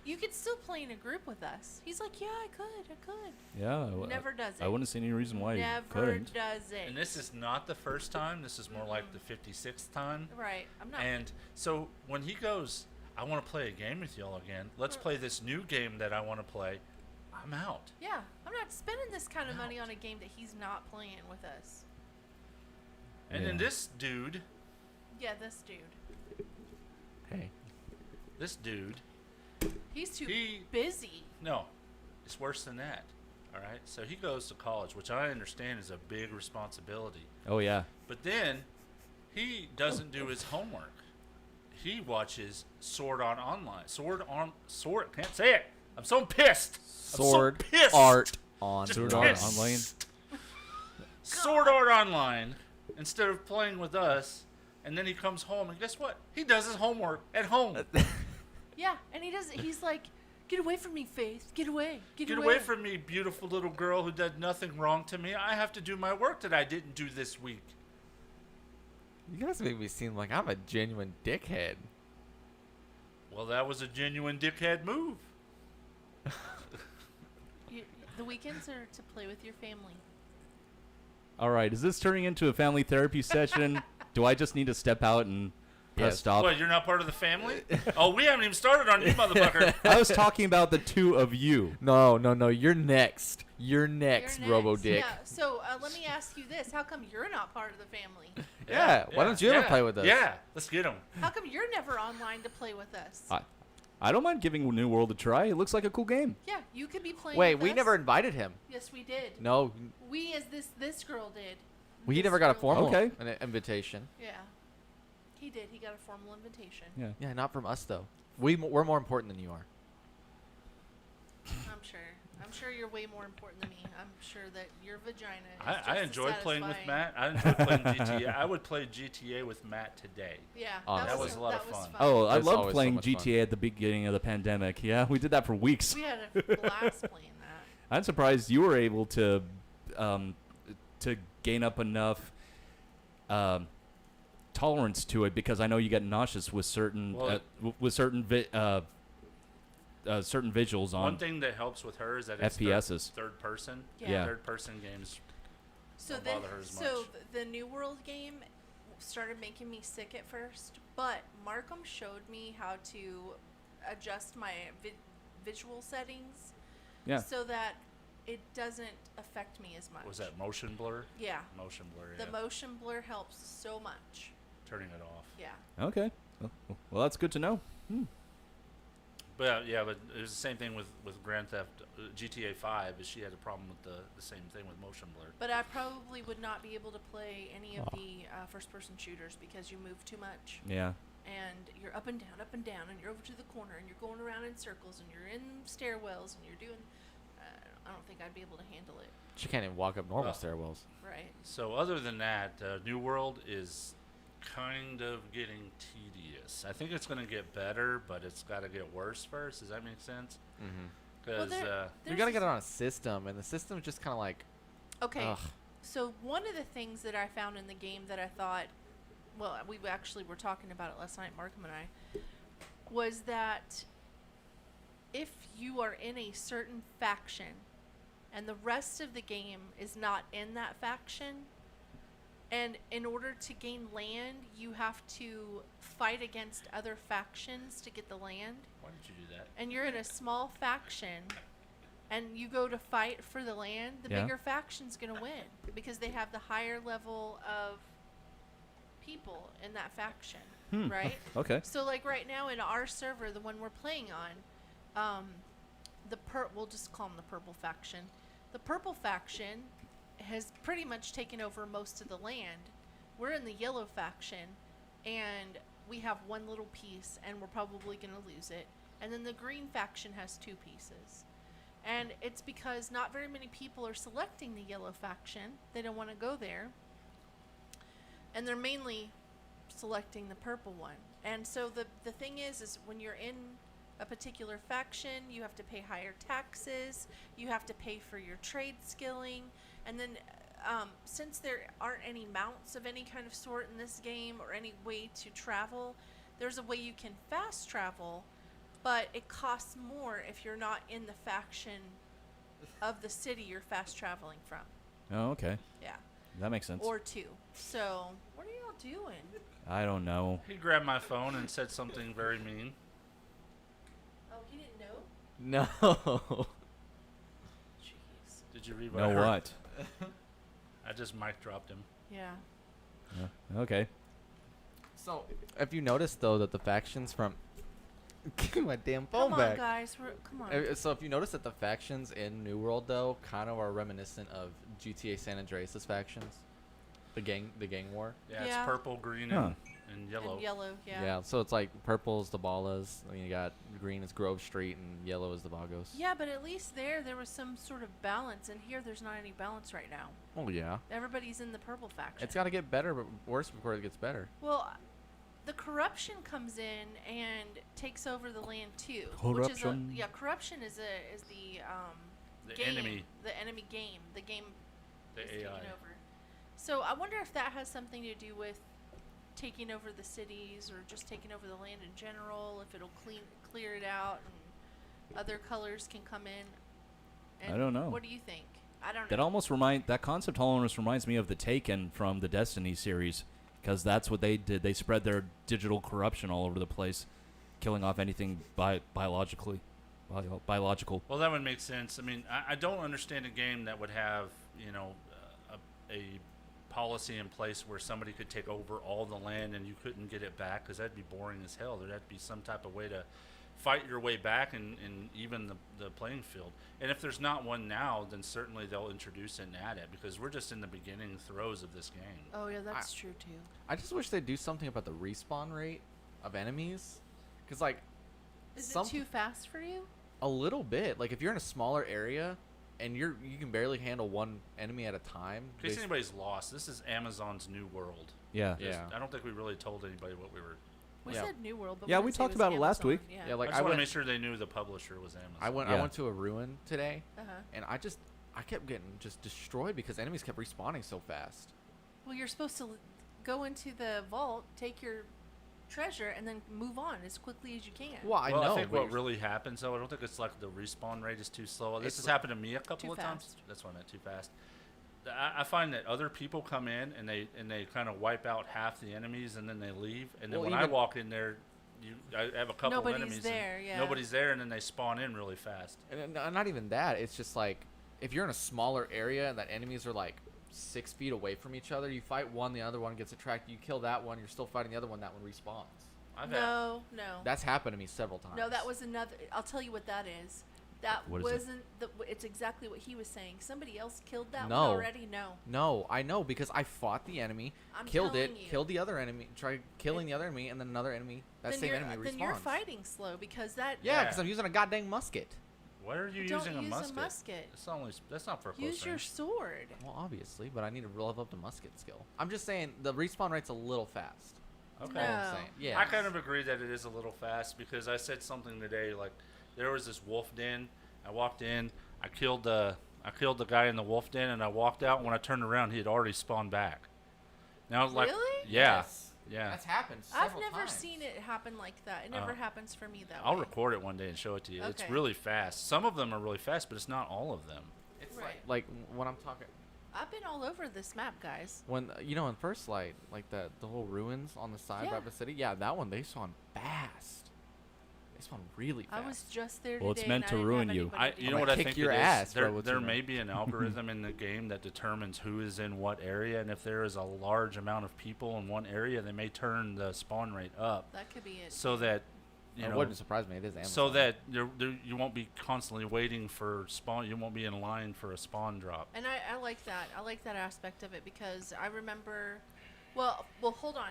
You could still play in a group with us. He's like, yeah, I could. Yeah. Never does it. I wouldn't see any reason why Never he couldn't. does it. And this is not the first time. This is more like the 56th time. Right. I'm not. And so when he goes, I want to play a game with y'all again. Let's play this new game that I want to play. I'm out. Yeah, I'm not spending this kind of money on a game that he's not playing with us. And then this dude. Yeah, this dude. Hey. This dude. He's too busy. No, it's worse than that. All right. So he goes to college, which I understand is a big responsibility. Oh yeah. But then he doesn't do his homework. He watches Sword Art Online. Can't say it. I'm so pissed. Sword I'm so pissed. Art on Just Sword Art pissed. Online. Sword Art Online instead of playing with us. And then he comes home and guess what? He does his homework at home. Yeah, and he does. He's like, get away from me, Faith. Get away. Get away from me, beautiful little girl who did nothing wrong to me. I have to do my work that I didn't do this week. You guys make me seem like I'm a genuine dickhead. Well, that was a genuine dickhead move. The weekends are to play with your family. All right. Is this turning into a family therapy session? Do I just need to step out and press stop? What, you're not part of the family? Oh, we haven't even started on you, motherfucker. I was talking about the two of you. No. You're next. You're next, Robo Dick. Yeah. So let me ask you this: how come you're not part of the family? Yeah. Why don't you ever play with us? Yeah. Let's get him. How come you're never online to play with us? I don't mind giving New World a try. It looks like a cool game. Yeah, you could be playing. Wait, with we us. never invited him. Yes, we did. No. We, as this girl did. We This never got a girl formal did. an invitation. Yeah. He did. He got a formal invitation. Yeah. Yeah, not from us though. We're more important than you are. I'm sure. I'm sure you're way more important than me. I'm sure that your vagina is just I as enjoyed playing with satisfying. Matt. I enjoyed playing GTA. I would play GTA with Matt today. Yeah, that was a lot of fun. Oh, I That's loved always so playing much GTA at the beginning of the pandemic. Yeah, we did that for weeks. We had a blast playing that. I'm surprised you were able to gain up enough tolerance to it because I know you get nauseous with certain certain visuals on. One thing that helps with her is that it's FPSs. third person. Yeah. Third person games So don't then, bother her as much. so the New World game started making me sick at first, but Markham showed me how to adjust my visual settings. Yeah. So that it doesn't affect me as much. Was that motion blur? Yeah. Motion blur, yeah. The motion blur helps so much. Turning it off. Yeah. Okay. Well, that's good to know. But but it was the same thing with Grand Theft GTA 5. Is she had a problem with the same thing with motion blur. But I probably would not be able to play any of the first-person shooters because you move too much. Yeah. and you're up and down, and you're over to the corner, and you're going around in circles, and you're in stairwells, and you're doing. I don't think I'd be able to handle it. She can't even walk up normal stairwells. Right. So other than that, New World is kind of getting tedious. I think it's going to get better, but it's got to get worse first. Does that make sense? Mm-hmm. Because you got to get it on a system, and the system's just kind of like. Okay. Ugh. So one of the things that I found in the game that I thought, well, we actually were talking about it last night, Markham and I, was that if you are in a certain faction and the rest of the game is not in that faction, and in order to gain land, you have to fight against other factions to get the land. Why did you do that? And you're in a small faction, and you go to fight for the land, the bigger faction's going to win because they have the higher level of people in that faction, right? Okay. So, like right now in our server, the one we're playing on, we'll just call them the purple faction. The purple faction has pretty much taken over most of the land. We're in the yellow faction, and we have one little piece, and we're probably going to lose it. And then the green faction has 2 pieces. And it's because not very many people are selecting the yellow faction. They don't want to go there. And they're mainly selecting the purple one. And so the thing is when you're in a particular faction, you have to pay higher taxes, you have to pay for your trade skilling, and then since there aren't any mounts of any kind of sort in this game or any way to travel, there's a way you can fast travel, but it costs more if you're not in the faction of the city you're fast traveling from. Oh, okay. Yeah. That makes sense. Or 2. So, what are y'all doing? I don't know. He grabbed my phone and said something very mean. Oh, he didn't know? No. Jeez. Did you read what Know I heard? what? I just mic dropped him. Yeah. Okay. So, have you noticed though that the factions from give me my damn phone Come back. on, guys. Come on. So if you notice that the factions in New World though kind of are reminiscent of GTA San Andreas' factions, the gang war. Yeah, it's Yeah. purple, green, Huh. and yellow. And yellow, yeah. Yeah, so it's like purple is the Ballas, and you got green is Grove Street, and yellow is the Vagos. Yeah, but at least there was some sort of balance, and here there's not any balance right now. Oh yeah. Everybody's in the purple faction. It's got to get better, but worse before it gets better. Well, the corruption comes in and takes over the land too. Corruption. Which is corruption is the The game, enemy. The enemy game. The game The is AI. taking over. So I wonder if that has something to do with taking over the cities or just taking over the land in general. If it'll clear it out and other colors can come in. And I don't know. What do you think? I don't That know. almost that concept almost reminds me of the Taken from the Destiny series, because that's what they did. They spread their digital corruption all over the place, killing off anything biological. Well, that would make sense. I mean, I don't understand a game that would have, a policy in place where somebody could take over all the land and you couldn't get it back, because that'd be boring as hell. There'd have to be some type of way to fight your way back and even the playing field. And if there's not one now, then certainly they'll introduce it and add it, because we're just in the beginning throes of this game. Oh yeah, that's true too. I just wish they'd do something about the respawn rate of enemies, because like, Is it too fast for you? a little bit. Like if you're in a smaller area and you can barely handle one enemy at a time. In case anybody's lost, this is Amazon's New World. Yeah. I don't think we really told anybody what we were. We said New World, but Yeah, we we didn't say talked it was about it last Amazon. week. Yeah, like I just want to make sure they knew the publisher was Amazon. I went to a ruin today, Uh-huh. and I kept getting just destroyed because enemies kept respawning so fast. Well, you're supposed to go into the vault, take your treasure, and then move on as quickly as you can. Well, I Well, know. I think but what really happens, though, I don't think it's like the respawn rate is too slow. This It's has like- happened to me a couple Too of times. fast. That's why I meant too fast. I find that other people come in and they kind of wipe out half the enemies and then they leave. And then Well, when I even- walk in there, I have a couple Nobody's of enemies. there, and yeah. Nobody's there, and then they spawn in really fast. And not even that. It's just like if you're in a smaller area and that enemies are like 6 feet away from each other, you fight one, the other one gets attracted. You kill that one, you're still fighting the other one. That one respawns. I've No. That's happened to me several times. No, that was another. I'll tell you what that is. That What is it? wasn't the. It's exactly what he was saying. Somebody else killed that No. one already. No. No, I know because I fought the enemy, I'm killed it, telling you. killed the other enemy, tried killing the other enemy, and then another enemy. That Then same you're, enemy then respawns. you're fighting slow because that. Yeah, because I'm using a goddamn musket. Why are you Don't using a use musket? a musket. It's only that's not for close Use your range. sword. Well, obviously, but I need to level up the musket skill. I'm just saying the respawn rate's a little fast. Okay. That's all I'm saying. Yeah. I kind of agree that it is a little fast because I said something today. Like there was this wolf den. I walked in. I killed the guy in the wolf den, and I walked out. When I turned around, he had already spawned back. Now, like, Really? yeah, Yes. yeah. That's happened I've several never times. seen it happen like that. It never happens for me that I'll way. record it one day and show it to you. It's Okay. really fast. Some of them are really fast, but it's not all of them. It's Right. like when I'm talking I've been all over this map, guys. when in First Light, like the whole ruins on the side Yeah. right by the city. Yeah, that one they spawn fast. They spawn really fast. I was just there Well, today. it's meant and to I didn't ruin have you. anybody You to know I'm what gonna I kick think your it is? ass, There, Robo there Tuner. may be an algorithm in the game that determines who is in what area, and if there is a large amount of people in one area, they may turn the spawn rate up That could be it. so that It wouldn't surprise me. It is Amazon. so that you won't be constantly waiting for spawn. You won't be in line for a spawn drop. And I like that. I like that aspect of it because I remember. Well, hold on.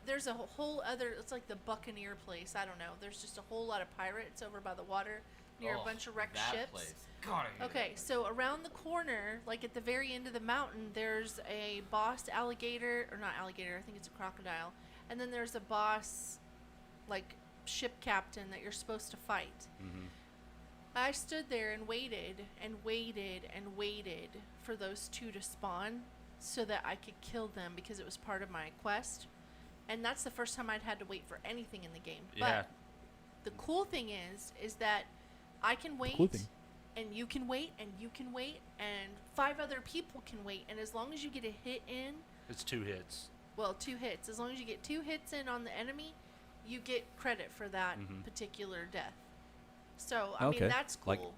There's a whole other. It's like the Buccaneer place. I don't know. There's just a whole lot of pirates over by the water near a bunch of wrecked ships. God, Okay, so around the corner, like at the very end of the mountain, there's a boss alligator, or not alligator, I think it's a crocodile. And then there's a boss, like, ship captain that you're supposed to fight. Mm-hmm. I stood there and waited and waited and waited for those two to spawn so that I could kill them because it was part of my quest. And that's the first time I'd had to wait for anything in the game. Yeah. But the cool thing is that I can wait, cool thing. and you can wait, and you can wait, and 5 other people can wait. And as long as you get a hit in, It's 2 hits. well, 2 hits. As long as you get 2 hits in on the enemy, you get credit for that Mhm. particular death. So, I Okay. mean, that's cool. Like-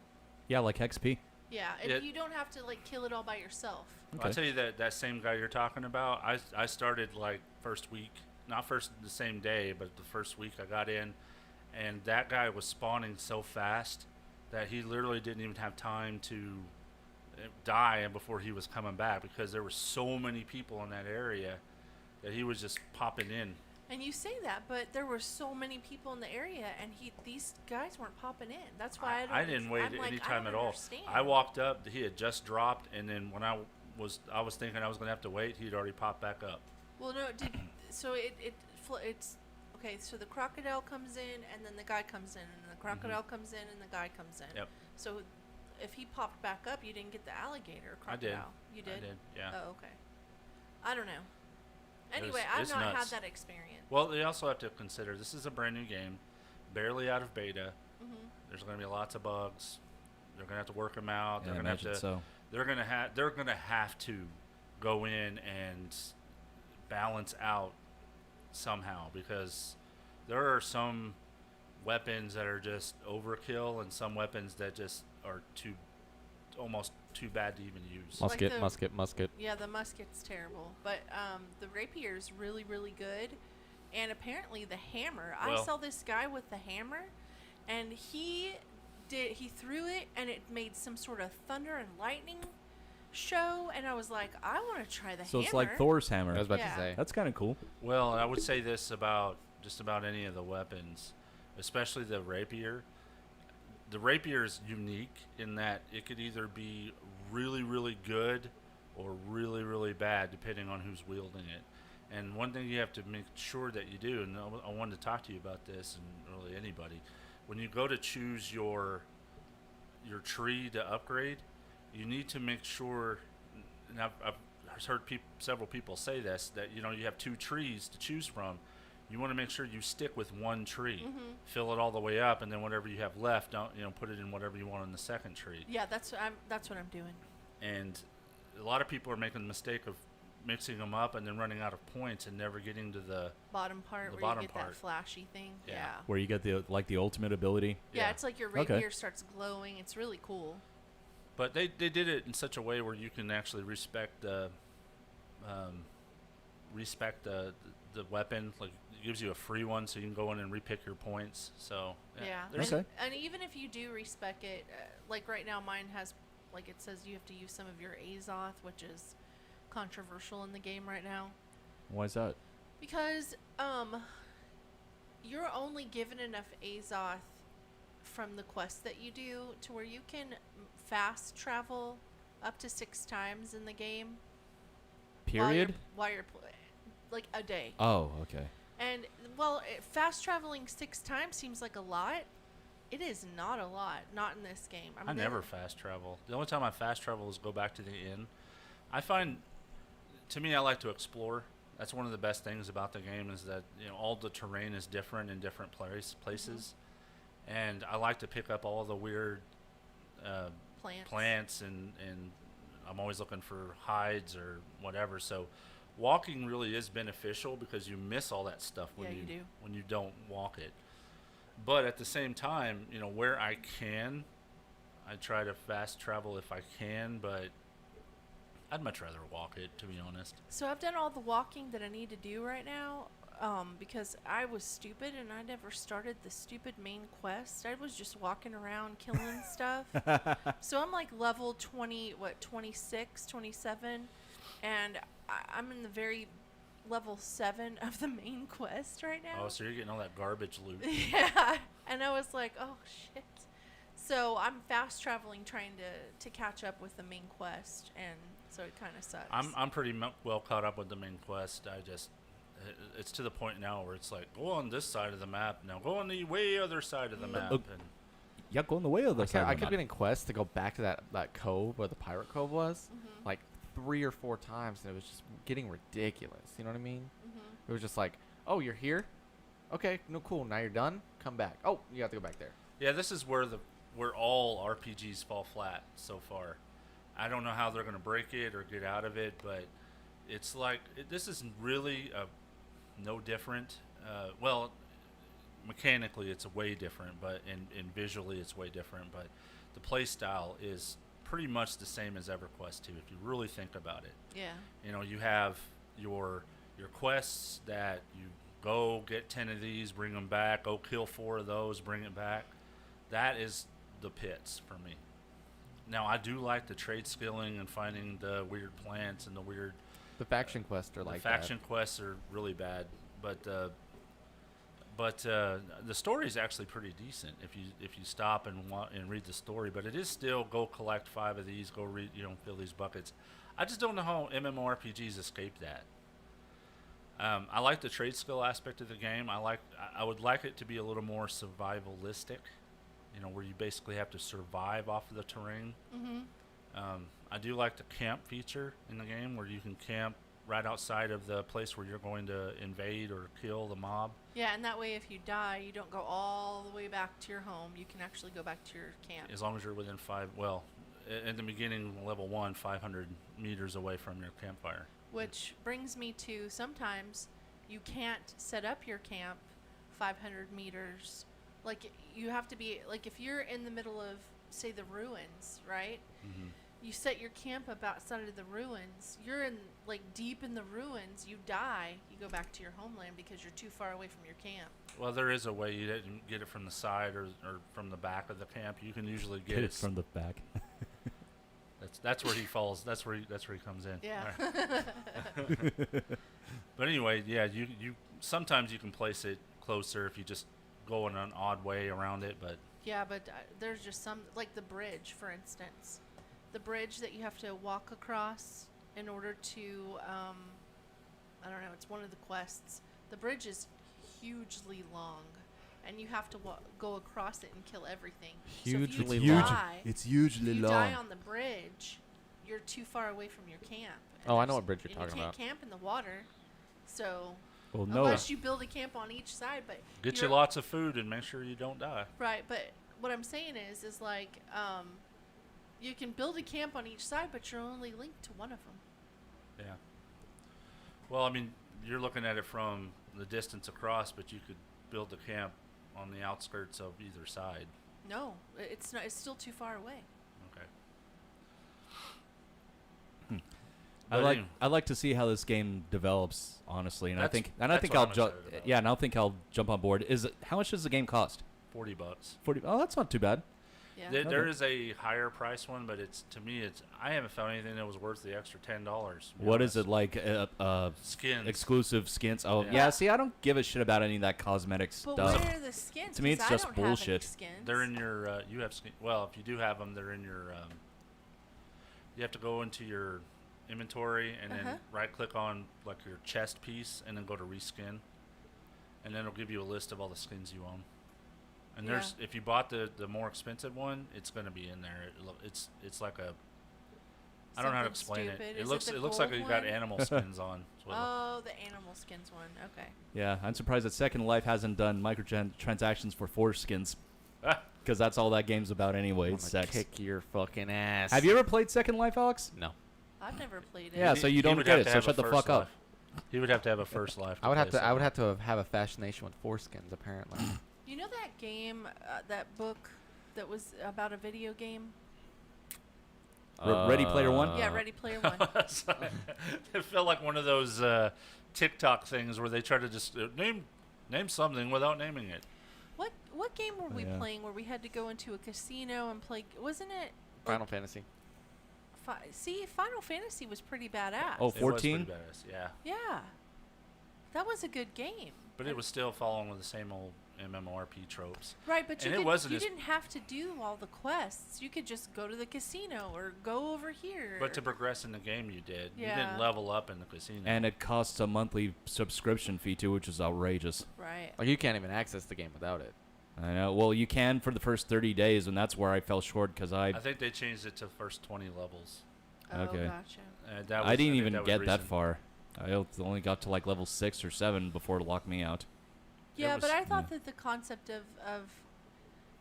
Yeah, like XP. Yeah, and Yeah. you don't have to, like, kill it all by yourself. Okay. I'll tell you that same guy you're talking about. I started like first week, not first the same day, but the first week I got in, and that guy was spawning so fast that he literally didn't even have time to die before he was coming back because there were so many people in that area that he was just popping in. And you say that, but there were so many people in the area, and these guys weren't popping in. That's why I didn't wait I'm like, any I time don't at all. understand. I walked up, he had just dropped, and then when I was thinking I was gonna have to wait, he'd already popped back up. Well, no, so it's okay. So the crocodile comes in, and then the guy comes in, and the crocodile comes in, and the guy comes in. Yep. So if he popped back up, you didn't get the alligator or I did. crocodile. You did. I did, yeah. Oh, okay. I don't know. It Anyway, was- I've it's not nuts. had that experience. Well, you also have to consider this is a brand new game, barely out of beta. Mhm. There's going to be lots of bugs. They're going to have to work them out. Yeah, They're going to have imagine to. so. They're going to have to go in and balance out somehow because there are some weapons that are just overkill and some weapons that just are almost too bad to even use. Musket, the- musket. Yeah, the musket's terrible, but the rapier's really, really good. And apparently the hammer. I Well- saw this guy with the hammer, and he threw it, and it made some sort of thunder and lightning show. And I was like, I want to try the So hammer. it's like Thor's hammer. I was about Yeah. to say. That's kind of cool. Well, I would say this about just about any of the weapons, especially the rapier. The rapier is unique in that it could either be really, really good or really, really bad, depending on who's wielding it. And one thing you have to make sure that you do, and I wanted to talk to you about this, and really anybody, when you go to choose your tree to upgrade, you need to make sure. And I've heard several people say this, that you have 2 trees to choose from. You want to make sure you stick with one tree, Mhm. fill it all the way up, and then whatever you have left, put it in whatever you want on the second tree. Yeah, that's what I'm doing. And a lot of people are making the mistake of mixing them up and then running out of points and never getting to the Bottom part The where bottom you get part. that flashy thing. Yeah. Yeah. Where you get the ultimate ability. Yeah, it's like your Okay. rapier starts glowing. It's really cool. But they did it in such a way where you can actually respect the respec the weapon. Like it gives you a free one, so you can go in and repick your points. So Yeah. there's- And even if you do respec it, like right now mine has, like it says you have to use some of your Azoth, which is controversial in the game right now. Why is that? Because you're only given enough Azoth from the quest that you do to where you can fast travel up to 6 times in the game. Period? While you're like a day. Oh, okay. And well, fast traveling 6 times seems like a lot. It is not a lot. Not in this game. I never fast travel. The only time I fast travel is go back to the inn. I find, to me, I like to explore. That's one of the best things about the game is that all the terrain is different in different places, and I like to pick up all the weird plants and I'm always looking for hides or whatever. So walking really is beneficial because you miss all that stuff when you don't walk it. But at the same time, where I can, I try to fast travel if I can, but I'd much rather walk it, to be honest. So I've done all the walking that I need to do right now because I was stupid and I never started the stupid main quest. I was just walking around killing stuff. So I'm like level 26, 27, and I'm in the very level 7 of the main quest right now. Oh, so you're getting all that garbage loot. Yeah. And I was like, oh, shit. So I'm fast traveling trying to catch up with the main quest, and so it kind of sucks. I'm pretty well caught up with the main quest. It's to the point now where it's like, go on this side of the map. Now go on the way other side of the map. And Yeah, go on the way other side. I kept getting quests to go back to that cove where the pirate cove was, like 3 or 4 times, and it was just getting ridiculous. You know what I mean? It was just like, oh, you're here? Okay, no, cool. Now you're done. Come back. Oh, you have to go back there. Yeah, this is where all RPGs fall flat so far. I don't know how they're going to break it or get out of it, but it's like this is really no different. Well, mechanically it's way different, but in visually it's way different. But the play style is pretty much the same as EverQuest 2 if you really think about it. Yeah. You have your quests that you go get 10 of these, bring them back, go kill 4 of those, bring it back. That is the pits for me. Now, I do like the trade skilling and finding the weird plants and the faction quests are like that. The faction quests are really bad, but the story is actually pretty decent if you stop and read the story. But it is still go collect 5 of these, go read, fill these buckets. I just don't know how MMORPGs escape that. I like the trade skill aspect of the game. I would like it to be a little more survivalistic. Where you basically have to survive off of the terrain. I do like the camp feature in the game where you can camp right outside of the place where you're going to invade or kill the mob. Yeah, and that way if you die, you don't go all the way back to your home. You can actually go back to your camp. As long as you're within in the beginning, level 1, 500 meters away from your campfire. Which brings me to sometimes you can't set up your camp 500 meters. Like, you have to be, like, if you're in the middle of, say, the ruins, right? You set your camp up outside of the ruins. You're in, like, deep in the ruins. You die. You go back to your homeland because you're too far away from your camp. Well, there is a way you didn't get it from the side or from the back of the camp. You can usually get it from the back. That's where he falls. That's where he comes in. Yeah. Right. But anyway, yeah, you sometimes you can place it closer if you just go in an odd way around it, but yeah, but there's just some, like the bridge, for instance, the bridge that you have to walk across in order to I don't know, it's one of the quests. The bridge is hugely long, and you have to go across it and kill everything. Hugely long. It's hugely if you long. die on the bridge, you're too far away from your camp. Oh, I know what bridge you're talking about. You can't camp in the water, so well, no. Unless you build a camp on each side, but get you lots of food and make sure you don't die. Right, but what I'm saying is like you can build a camp on each side, but you're only linked to one of them. Yeah. Well, I mean, you're looking at it from the distance across, but you could build a camp on the outskirts of either side. No, it's not. It's still too far away. Okay. I like to see how this game develops, honestly, and I think what I'll I'm excited about. and I think I'll jump on board. How much does the game cost? $40. 40. Oh, that's not too bad. Yeah. There is a higher price one, but to me I haven't found anything that was worth the extra $10. What is it like? Skins. Exclusive skins. Oh Yeah. yeah. See, I don't give a shit about any of that cosmetic But stuff. where are the skins? To me, 'Cause it's I just don't have any bullshit. skins. They're in your. You have skin. Well, if you do have them, they're in your. You have to go into your inventory and then right click on like your chest piece and then go to reskin, and then it'll give you a list of all the skins you own. And there's if you bought the more expensive one, it's going to be in there. It's like a. I don't know how to explain it. Stupid. It Is looks the it looks like gold you got one? animal skins on. Oh, the animal skins one. Okay. Yeah, I'm surprised that Second Life hasn't done microtransactions for skins. Because that's all that game's about anyway. It's sex. Kick your fucking ass. Have you ever played Second Life, Alex? No. I've never played it. Yeah, so you don't get it. So shut the fuck up. He would have to have a first life. I would have to have a fascination with foreskins, apparently. You know that game, that book, that was about a video game? Ready Player One? Yeah, Ready Player One. It felt like one of those TikTok things where they try to just name something without naming it. What game were we playing where we had to go into a casino and play? Wasn't it Final Fantasy? See, Final Fantasy was pretty badass. Oh, 14? It was pretty badass, yeah. Yeah. That was a good game. But it was still following with the same old MMORP tropes. Right, but and you didn't have to do all the quests. You could just go to the casino or go over here. But to progress in the game, you did. Yeah. You didn't level up in the casino. And it costs a monthly subscription fee too, which is outrageous. Right. Like you can't even access the game without it. I know. Well, you can for the first 30 days, and that's where I fell short because I think they changed it to first 20 levels. Oh, okay. gotcha. I didn't even that was get that recent. far. I only got to like level 6 or 7 before it locked me out. Yeah, but I thought that the concept of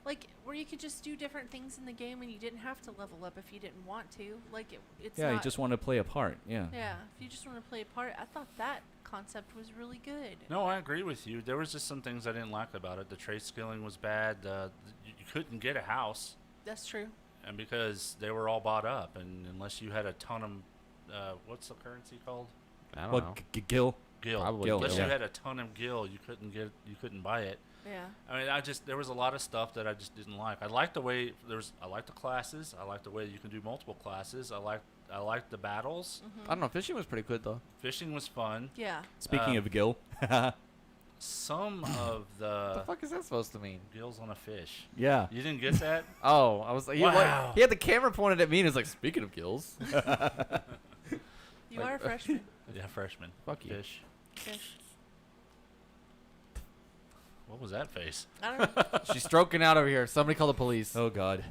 like where you could just do different things in the game and you didn't have to level up if you didn't want to. Like it's Yeah, not, you just want to play a part. Yeah. Yeah, if you just want to play a part, I thought that concept was really good. No, I agree with you. There was just some things I didn't like about it. The trade skilling was bad. You couldn't get a house. That's true. And because they were all bought up, and unless you had a ton of, what's the currency called? I don't know. Gil? Gil. Probably Gil, Unless yeah. you had a ton of gil, you couldn't buy it. Yeah. I mean, there was a lot of stuff that I just didn't like. I liked the way I liked the classes. I liked the way you can do multiple classes. I liked the battles. I don't know. Fishing was pretty good though. Fishing was fun. Yeah. Speaking of Gil, some of What the fuck is that supposed to mean? gills on a fish. yeah. You didn't get that? Oh, I was like, Wow. he had the camera pointed at me and was like, speaking of gills. You are a freshman. Yeah, freshman. Fuck you. Fish. Fish. What was that face? I don't know. She's stroking out over here. Somebody call the police. Oh God.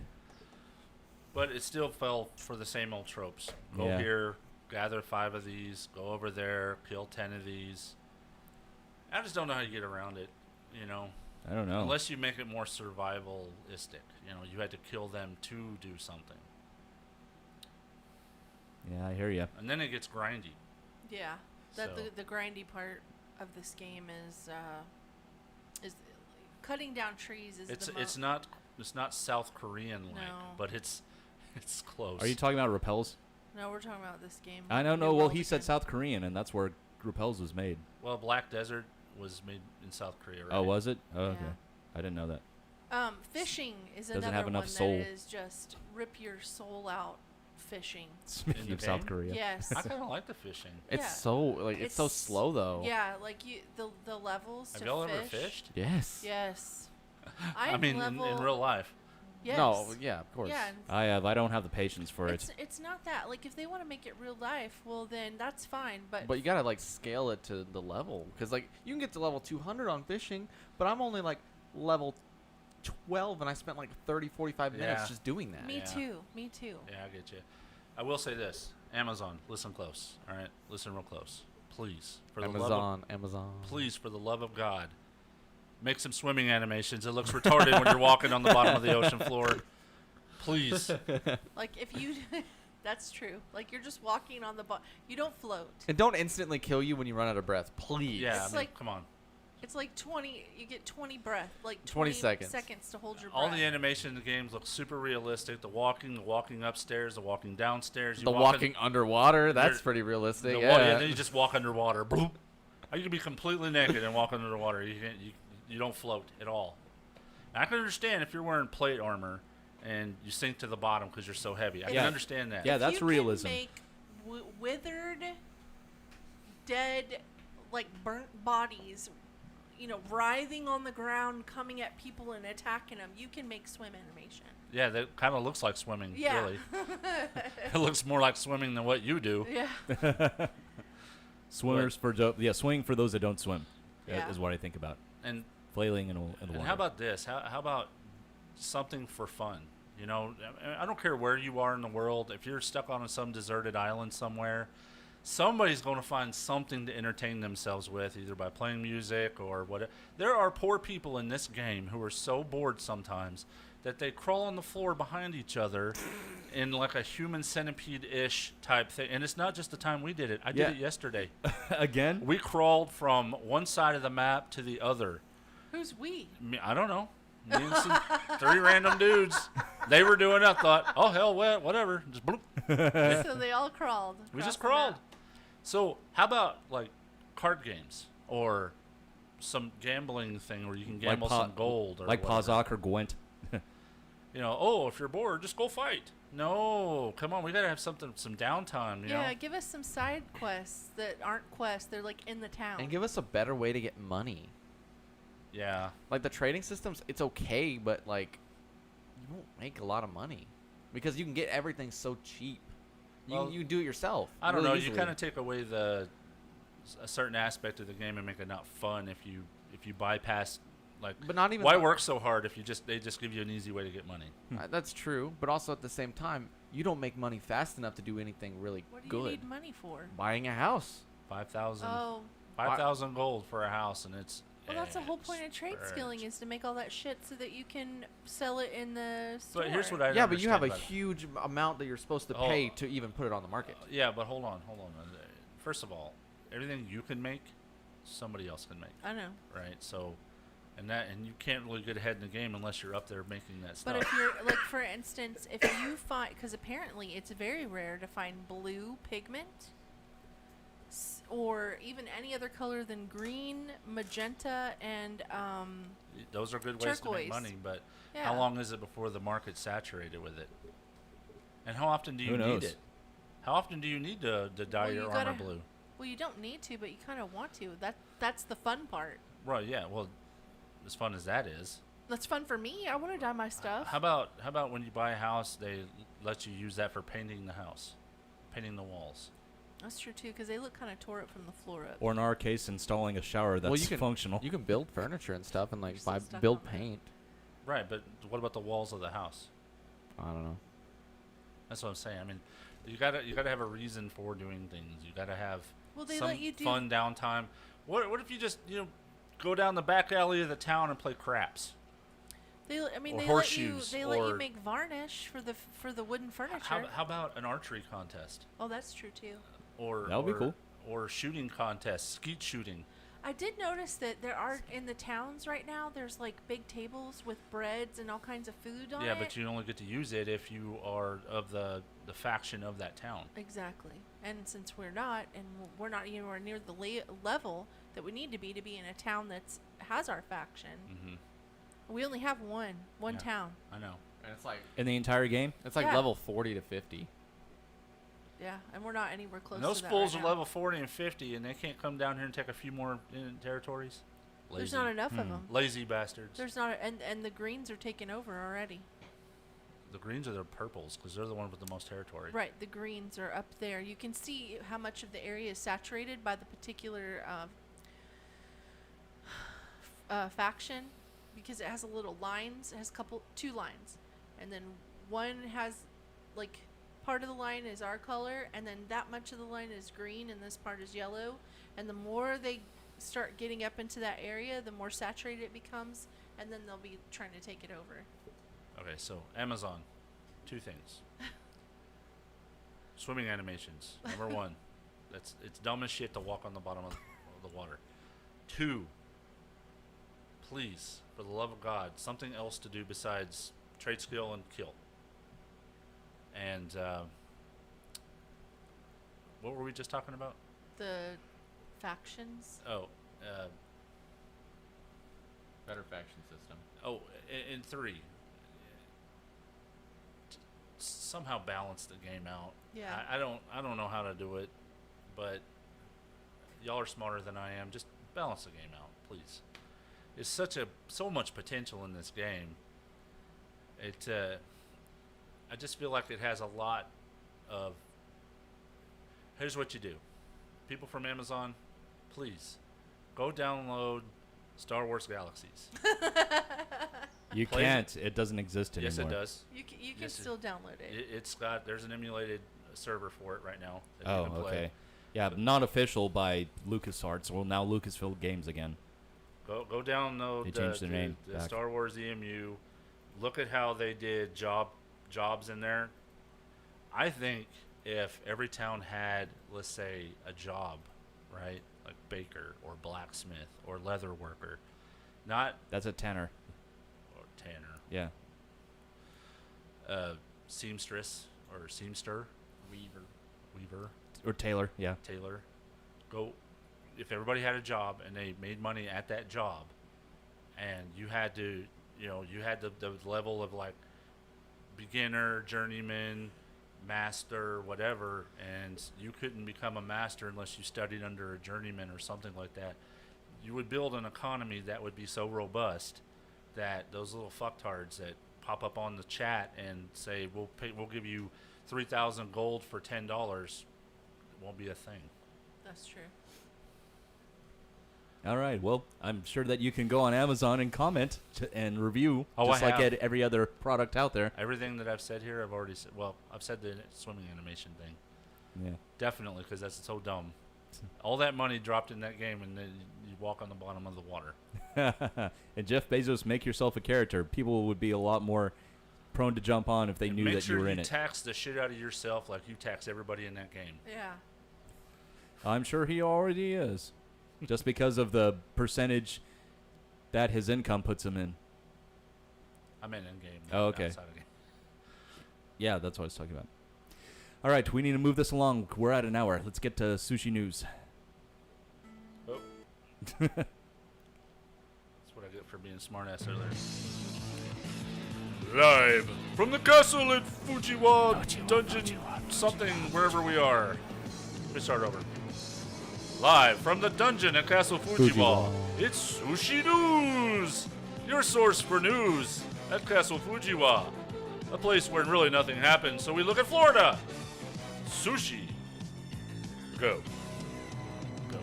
But it still fell for the same old tropes. Go Yeah. here, gather 5 of these, go over there, kill 10 of these. I just don't know how you get around it, you know. I don't know. Unless you make it more survivalistic. You know, you had to kill them to do something. Yeah, I hear you. And then it gets grindy. Yeah. That So- the grindy part of this game is cutting down trees is the most. It's not South Korean like, No. but it's close. Are you talking about Repels? No, we're talking about this game. I don't New know. Well, World he said again. South Korean, and that's where Repels was made. Well, Black Desert was made in South Korea, right? Oh, was it? Oh, okay. Yeah. I didn't know that. Fishing is Doesn't another have enough one soul. that is just rip your soul out fishing. Speaking the of South game? Korea. Yes. I kind of like the fishing. It's Yeah. so like it's so slow though. Yeah, like the levels Have to y'all fish. ever fished? Yes. Yes. I mean, in real life. Yes. No, yeah, of course. Yeah. I have. I don't have the patience for it. It's not that. Like if they want to make it real life, well then that's fine. But But you gotta like scale it to the level, because like you can get to level 200 on fishing, but I'm only like level 12, and I spent like 30-45 minutes Yeah. just doing that. me Yeah. too. Me too. Yeah, I get you. I will say this: Amazon, listen close. All right, listen real close, please. For the Amazon. please, for the love of God, make some swimming animations. It looks retarded when you're walking on the bottom of the ocean floor. Please. Like if you, that's true. Like you're just walking on the you don't float. And don't instantly kill you when you run out of breath, please. Yeah, I It's mean, like- come on. It's like 20. You get 20 breath, like 20 seconds. seconds to hold your breath. All the animation in the games looks super realistic. The walking upstairs, the walking downstairs. The walking underwater, that's pretty realistic. Yeah. Then you just walk underwater. Bloop. You can be completely naked and walk underwater. You don't float at all. And I can understand if you're wearing plate armor and you sink to the bottom because you're so heavy. I can understand that. Yeah, that's realism. Can make withered, dead, like burnt bodies, writhing on the ground, coming at people and attacking them. You can make swim animation. Yeah, that kind of looks like swimming, Yeah. really. It looks more like swimming than what you do. Yeah. Swimming for those that don't swim is what I think about. And flailing in the water. And how about this? How about something for fun? I don't care where you are in the world. If you're stuck on some deserted island somewhere, somebody's going to find something to entertain themselves with, either by playing music or whatever. There are poor people in this game who are so bored sometimes that they crawl on the floor behind each other in like a human centipede-ish type thing. And it's not just the time we did it. I did it yesterday. Again? We crawled from one side of the map to the other. Who's we? I don't know. Me and some 3 random dudes. They were doing it. I thought, oh, hell, whatever. Just bloop. So they all crawled. We just crawled. So how about, like, card games or some gambling thing where you can gamble some gold or like whatever. Pazak or Gwent. If you're bored, just go fight. No, come on. We got to have some downtime, you know? Yeah, give us some side quests that aren't quests. They're, like, in the town. And give us a better way to get money. Yeah. Like the trading systems, it's okay, but like you won't make a lot of money because you can get everything so cheap. You do it yourself. I don't really know. easily. You kind of take away a certain aspect of the game and make it not fun if you bypass But not even. Why work so hard if they just give you an easy way to get money? That's true, but also at the same time, you don't make money fast enough to do anything really What do good. you need money for? Buying a house. 5,000. Oh. 5,000 gold for a house, and it's. Well, that's the whole point of trade skilling is to make all that shit so that you can sell it in the store. But here's what I Yeah, but you have a about it. huge amount that you're supposed to pay to even put it on the market. Yeah, but hold on. First of all, everything you can make, somebody else can make. I know. Right? So, and you can't really get ahead in the game unless you're up there making that stuff. But if you're, like, for instance, if you find, because apparently it's very rare to find blue pigment or even any other color than green, magenta, and those are good ways to make turquoise. money, but Yeah. how long is it before the market's saturated with it? And how often do you Who knows? need it? How often do you need to dye your armor blue? Well, you don't need to, but you kind of want to. That's the fun part. Right, yeah. Well, as fun as that is. That's fun for me. I want to dye my stuff. How about when you buy a house, they let you use that for painting the house, painting the walls? That's true too, because they look kind of tore up from the floor up. Or in our case, installing a shower that's functional. You can build furniture and stuff and like stuck build on that. paint. Right, but what about the walls of the house? I don't know. That's what I'm saying. I mean, you gotta have a reason for doing things. You gotta have They some let you do fun downtime. What if you just go down the back alley of the town and play craps? They Or let you horseshoes, let you or- make varnish for the wooden furniture. How about an archery contest? Oh, that's true too. Or That would be cool. Or shooting contests, skeet shooting. I did notice that there are in the towns right now. There's like big tables with breads and all kinds of food on it. Yeah, but you only get to use it if you are of the faction of that town. Exactly. And since we're not, and we're not anywhere near the level that we need to be in a town that's has our faction. Mm-hmm. We only have one town. I know. And it's like In the entire game? it's like Yeah. level 40 to 50. Yeah, and we're not anywhere close And those to that fools right are now. level 40 and 50, and they can't come down here and take a few more territories. Lazy. There's not enough of them. Lazy bastards. There's not, and the greens are taking over already. The greens are the purples because they're the ones with the most territory. Right, the greens are up there. You can see how much of the area is saturated by the particular faction because it has a little lines. It has two lines, and then one has like part of the line is our color, and then that much of the line is green, and this part is yellow. And the more they start getting up into that area, the more saturated it becomes, and then they'll be trying to take it over. Okay, so Amazon, 2 things. Swimming animations. Number 1, it's dumb as shit to walk on the bottom of the water. 2, please, for the love of God, something else to do besides trade skill and kill. And what were we just talking about? The factions. Oh, Better faction system. oh, in 3. Somehow balance the game out. Yeah. I don't know how to do it, but y'all are smarter than I am. Just balance the game out, please. It's so much potential in this game. I just feel like it has a lot of. Here's what you do, people from Amazon, please, go download Star Wars Galaxies. You Play can't. It doesn't exist anymore. Yes, it does. You can Yes, still download it. It's got. There's an emulated server for it right now. That you Oh, can play. okay. Yeah, but not official by LucasArts. Well, now Lucasfilm Games again. Go download They changed their name the back. Star Wars EMU. Look at how they did jobs in there. I think if every town had, let's say, a job, right, like baker or blacksmith or leather worker, not That's a tenor. or tanner, Yeah. seamstress or seamster, weaver, Or Taylor. Yeah. tailor. Go, if everybody had a job and they made money at that job, and you had to, you had the level of like beginner, journeyman, master, whatever, and you couldn't become a master unless you studied under a journeyman or something like that. You would build an economy that would be so robust that those little fucktards that pop up on the chat and say we'll give you 3,000 gold for $10 won't be a thing. That's true. All right. Well, I'm sure that you can go on Amazon and comment and review, Oh, just I like have. every other product out there. Everything that I've said here, I've already said. Well, I've said the swimming animation thing. Yeah. Definitely, because that's so dumb. All that money dropped in that game, and then you walk on the bottom of the water. And Jeff Bezos, make yourself a character. People would be a lot more prone to jump on if they And knew make that sure you were in it. tax the shit out of yourself like you tax everybody in that game. Yeah. I'm sure he already is, just because of the percentage that his income puts him in. I meant in game. Oh, okay. Outside of game. Yeah, that's what I was talking about. All right, we need to move this along. We're at an hour. Let's get to sushi news. Oh. That's what I get for being smart-ass earlier. Live from the castle at Fujiwa Dungeon something, wherever we are. Let me start over. Live from the dungeon at Castle Fujiwa, it's Sushi News! Your source for news at Castle Fujiwa. A place where really nothing happens, so we look at Florida. Sushi. Go. Go.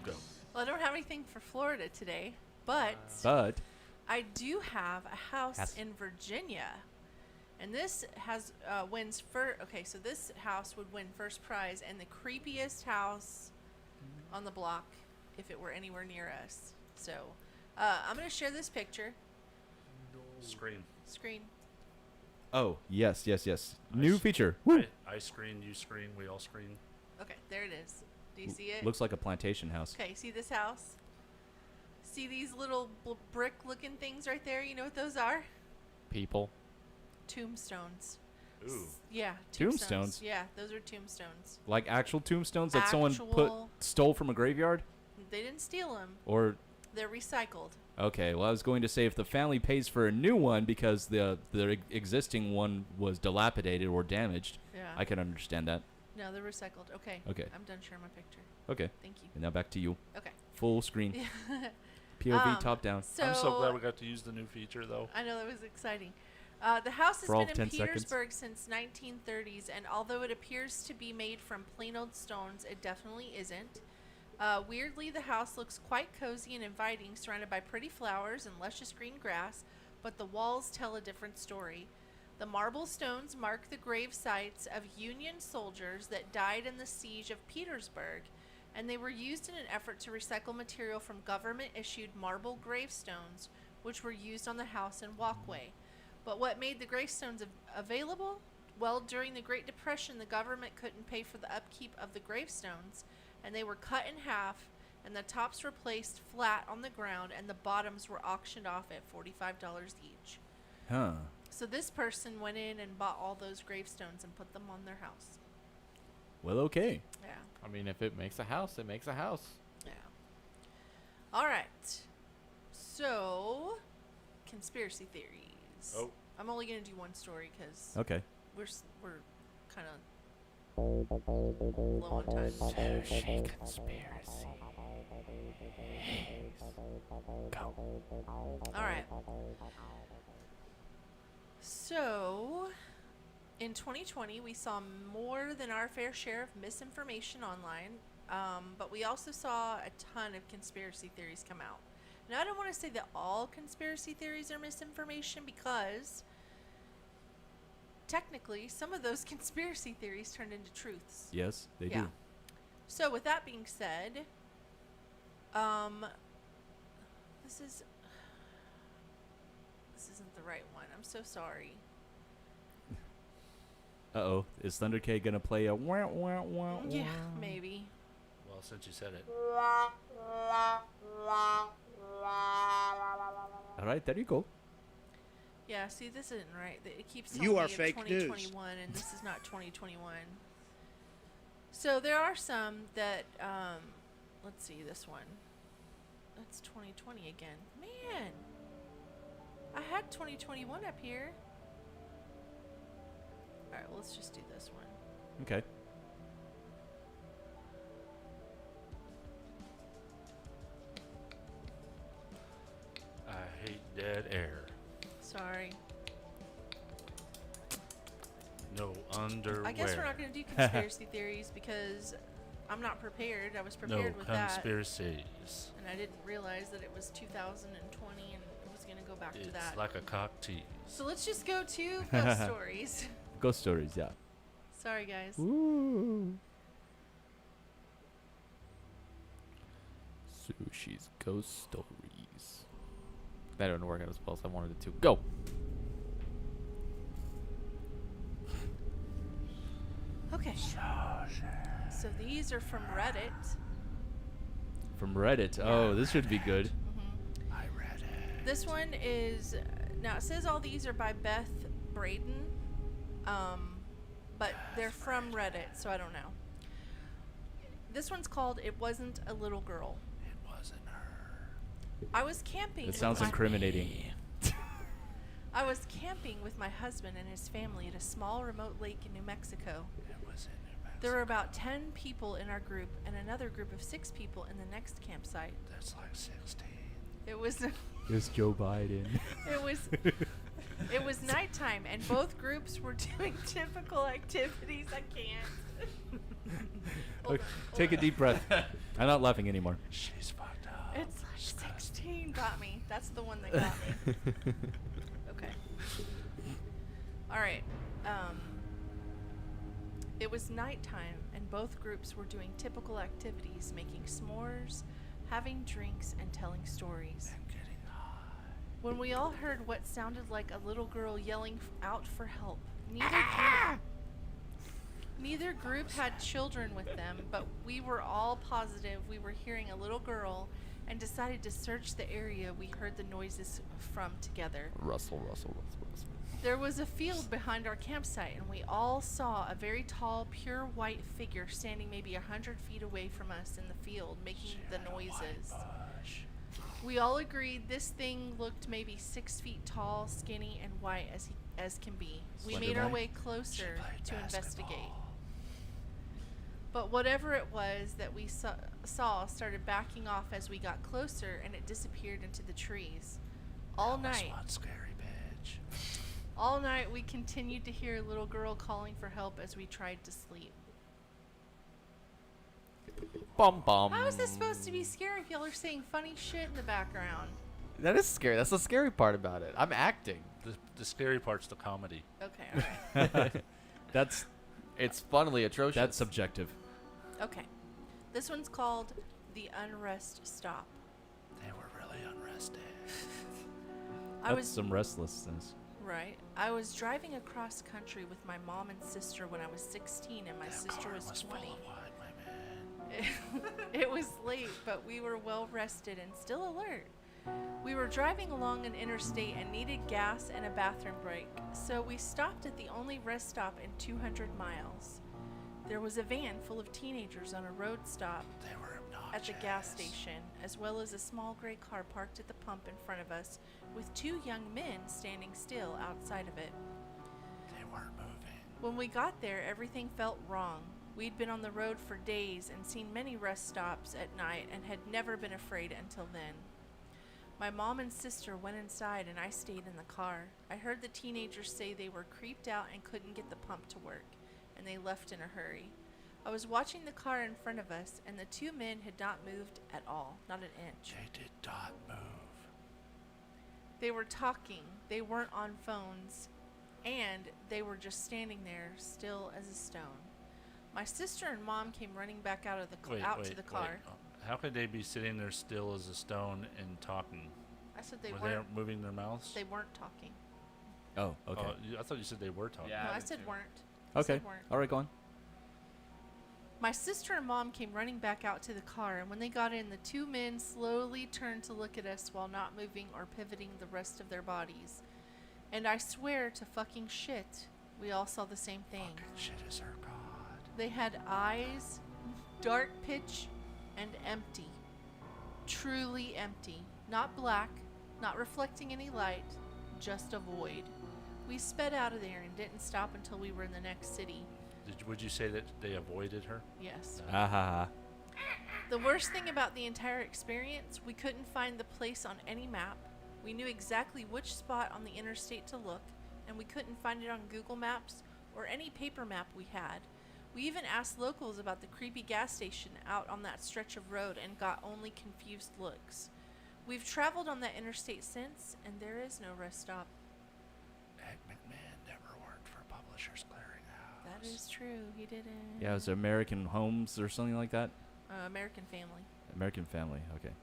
Go. Well, I don't have anything for Florida today, but I do have a house in Virginia, and this has wins first. Okay, so this house would win first prize and the creepiest house on the block if it were anywhere near us. So I'm gonna share this picture. Screen. Oh, yes. New feature. I screen, you screen, we all screen. Okay, there it is. Do you see it? Looks like a plantation house. Okay, see this house? See these little brick-looking things right there? You know what those are? People. Tombstones. Ooh. Yeah, Tombstones? Yeah, those are tombstones. Like actual tombstones that someone stole from a graveyard? They didn't steal them. Or they're recycled. okay, well I was going to say if the family pays for a new one because the existing one was dilapidated or damaged, Yeah. I can understand that. No, they're recycled. Okay. Okay. I'm done sharing my picture. Okay. Thank you. And now back to you. Okay. Full screen. POV top down. I'm so glad we got to use the new feature, though. I know, that was exciting. The house has For all been in 10 seconds. Petersburg since 1930s, and although it appears to be made from plain old stones, it definitely isn't. Weirdly, the house looks quite cozy and inviting, surrounded by pretty flowers and luscious green grass, but the walls tell a different story. The marble stones mark the grave sites of Union soldiers that died in the siege of Petersburg, and they were used in an effort to recycle material from government-issued marble gravestones, which were used on the house and walkway. But what made the gravestones available? Well, during the Great Depression, the government couldn't pay for the upkeep of the gravestones, and they were cut in half and the tops were placed flat on the ground, and the bottoms were auctioned off at $45 each. Huh. So this person went in and bought all those gravestones and put them on their house. Well, okay. Yeah. I mean, if it makes a house, it makes a house. Yeah. All right. So, conspiracy theories. Oh. I'm only gonna do one story because Okay. we're kind of low on time. Sushi conspiracy. Go. All right. So, in 2020, we saw more than our fair share of misinformation online, but we also saw a ton of conspiracy theories come out. Now, I don't want to say that all conspiracy theories are misinformation because technically some of those conspiracy theories turned into truths. Yes, they Yeah. do. So, with that being said, this isn't the right one. I'm so sorry. Uh-oh. Is Thunder K gonna play a wah, wah, wah, Yeah, wah? maybe. Well, since you said it. All right, there you go. Yeah, see, this isn't right. It keeps You telling are me of fake news. 2021, and this is not 2021. So there are some that, let's see, this one. That's 2020 again. Man, I had 2021 up here. All right, well, let's just do this one. Okay. I hate dead air. Sorry. No underwear. I guess we're not going to do conspiracy theories because I'm not prepared. I was prepared No with that. conspiracies. And I didn't realize that it was 2020 and it was going to go back to that. It's like a cock tease. So let's just go to ghost stories. Ghost stories, yeah. Sorry, guys. Ooh. Sushi's ghost stories. That didn't work out as well as I wanted it to. Go. Okay. So these are from Reddit. From Reddit. Oh, this should be good. I read it. This one is, now it says all these are by Beth Braden, but they're from Reddit, so I don't know. This one's called It Wasn't a Little Girl. It wasn't her. I was camping. It sounds incriminating. I was camping with my husband and his family at a small remote lake in New Mexico. It was in New Mexico. There were about 10 people in our group and another group of 6 people in the next campsite. That's like 16. It was It's Joe Biden. it was nighttime and both groups were doing typical activities. I can't. Hold Okay, on, take a hold deep breath. I'm not laughing anymore. She's fucked up. on. It's like 16 got me. That's the one that got me. Okay. All right. It was nighttime, and both groups were doing typical activities, making s'mores, having drinks, and telling stories. I'm getting high. When we all heard what sounded like a little girl yelling out for help, neither group had children with them, but we were all positive we were hearing a little girl and decided to search the area we heard the noises from together. Russell. There was a field behind our campsite, and we all saw a very tall, pure white figure standing maybe 100 feet away from us in the field, making the noises. We all agreed this thing looked maybe 6 feet tall, skinny, and white as can be. We Slender made our Man? way closer to investigate. But whatever it was that we saw started backing off as we got closer, and it disappeared into the trees. All night. One scary bitch. All night we continued to hear a little girl calling for help as we tried to sleep. Bum bum. How is this supposed to be scary if y'all are saying funny shit in the background? That is scary. That's the scary part about it. I'm acting. The scary part's the comedy. Okay, alright. It's funnily atrocious. That's subjective. Okay. This one's called The Unrest Stop. They were really unrested. That's some restlessness. Right. I was driving across country with my mom and sister when I was 16 and my sister was 20. It was late, but we were well rested and still alert. We were driving along an interstate and needed gas and a bathroom break, so we stopped at the only rest stop in 200 miles. There was a van full of teenagers on a road stop at the gas station, as well as a small gray car parked at the pump in front of us with 2 young men standing still outside of it. They weren't moving. When we got there, everything felt wrong. We'd been on the road for days and seen many rest stops at night and had never been afraid until then. My mom and sister went inside and I stayed in the car. I heard the teenagers say they were creeped out and couldn't get the pump to work, and they left in a hurry. I was watching the car in front of us, and the 2 men had not moved at all, not an inch. They did not move. They were talking, they weren't on phones, and they were just standing there, still as a stone. My sister and mom came running back out of the to the car. How could they be sitting there still as a stone and talking? I said they Were weren't. they moving their mouths? They weren't talking. Oh, okay. I thought you said they were talking. No, I said weren't. I Okay. said weren't. All right, go on. My sister and mom came running back out to the car, and when they got in, the 2 men slowly turned to look at us while not moving or pivoting the rest of their bodies. And I swear to fucking shit, we all saw the same thing. Fucking shit is her god. They had eyes, dark pitch, and empty. Truly empty. Not black, not reflecting any light, just a void. We sped out of there and didn't stop until we were in the next city. Would you say that they avoided her? Yes. Ah. The worst thing about the entire experience, we couldn't find the place on any map. We knew exactly which spot on the interstate to look, and we couldn't find it on Google Maps or any paper map we had. We even asked locals about the creepy gas station out on that stretch of road and got only confused looks. We've traveled on that interstate since, and there is no rest stop. Ed McMahon never worked for Publishers Clearinghouse. That is true. He didn't. Yeah, it was American Homes or something like that. American Family. American Family. Okay.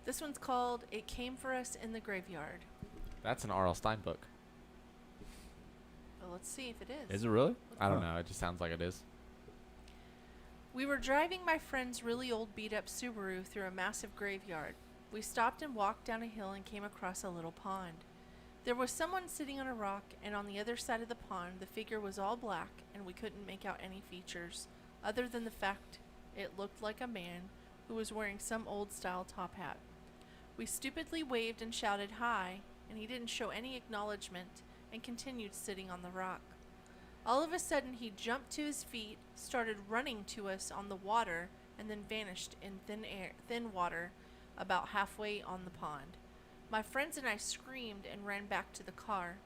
This one's called It Came For Us in the Graveyard. That's an R.L. Stein book. Well, let's see if it is. Is it really? I don't know. It just sounds like it is. We were driving my friend's really old beat-up Subaru through a massive graveyard. We stopped and walked down a hill and came across a little pond. There was someone sitting on a rock, and on the other side of the pond, the figure was all black, and we couldn't make out any features, other than the fact it looked like a man who was wearing some old-style top hat. We stupidly waved and shouted hi, and he didn't show any acknowledgement and continued sitting on the rock. All of a sudden, he jumped to his feet, started running to us on the water, and then vanished in thin water about halfway on the pond. My friends and I screamed and ran back to the car.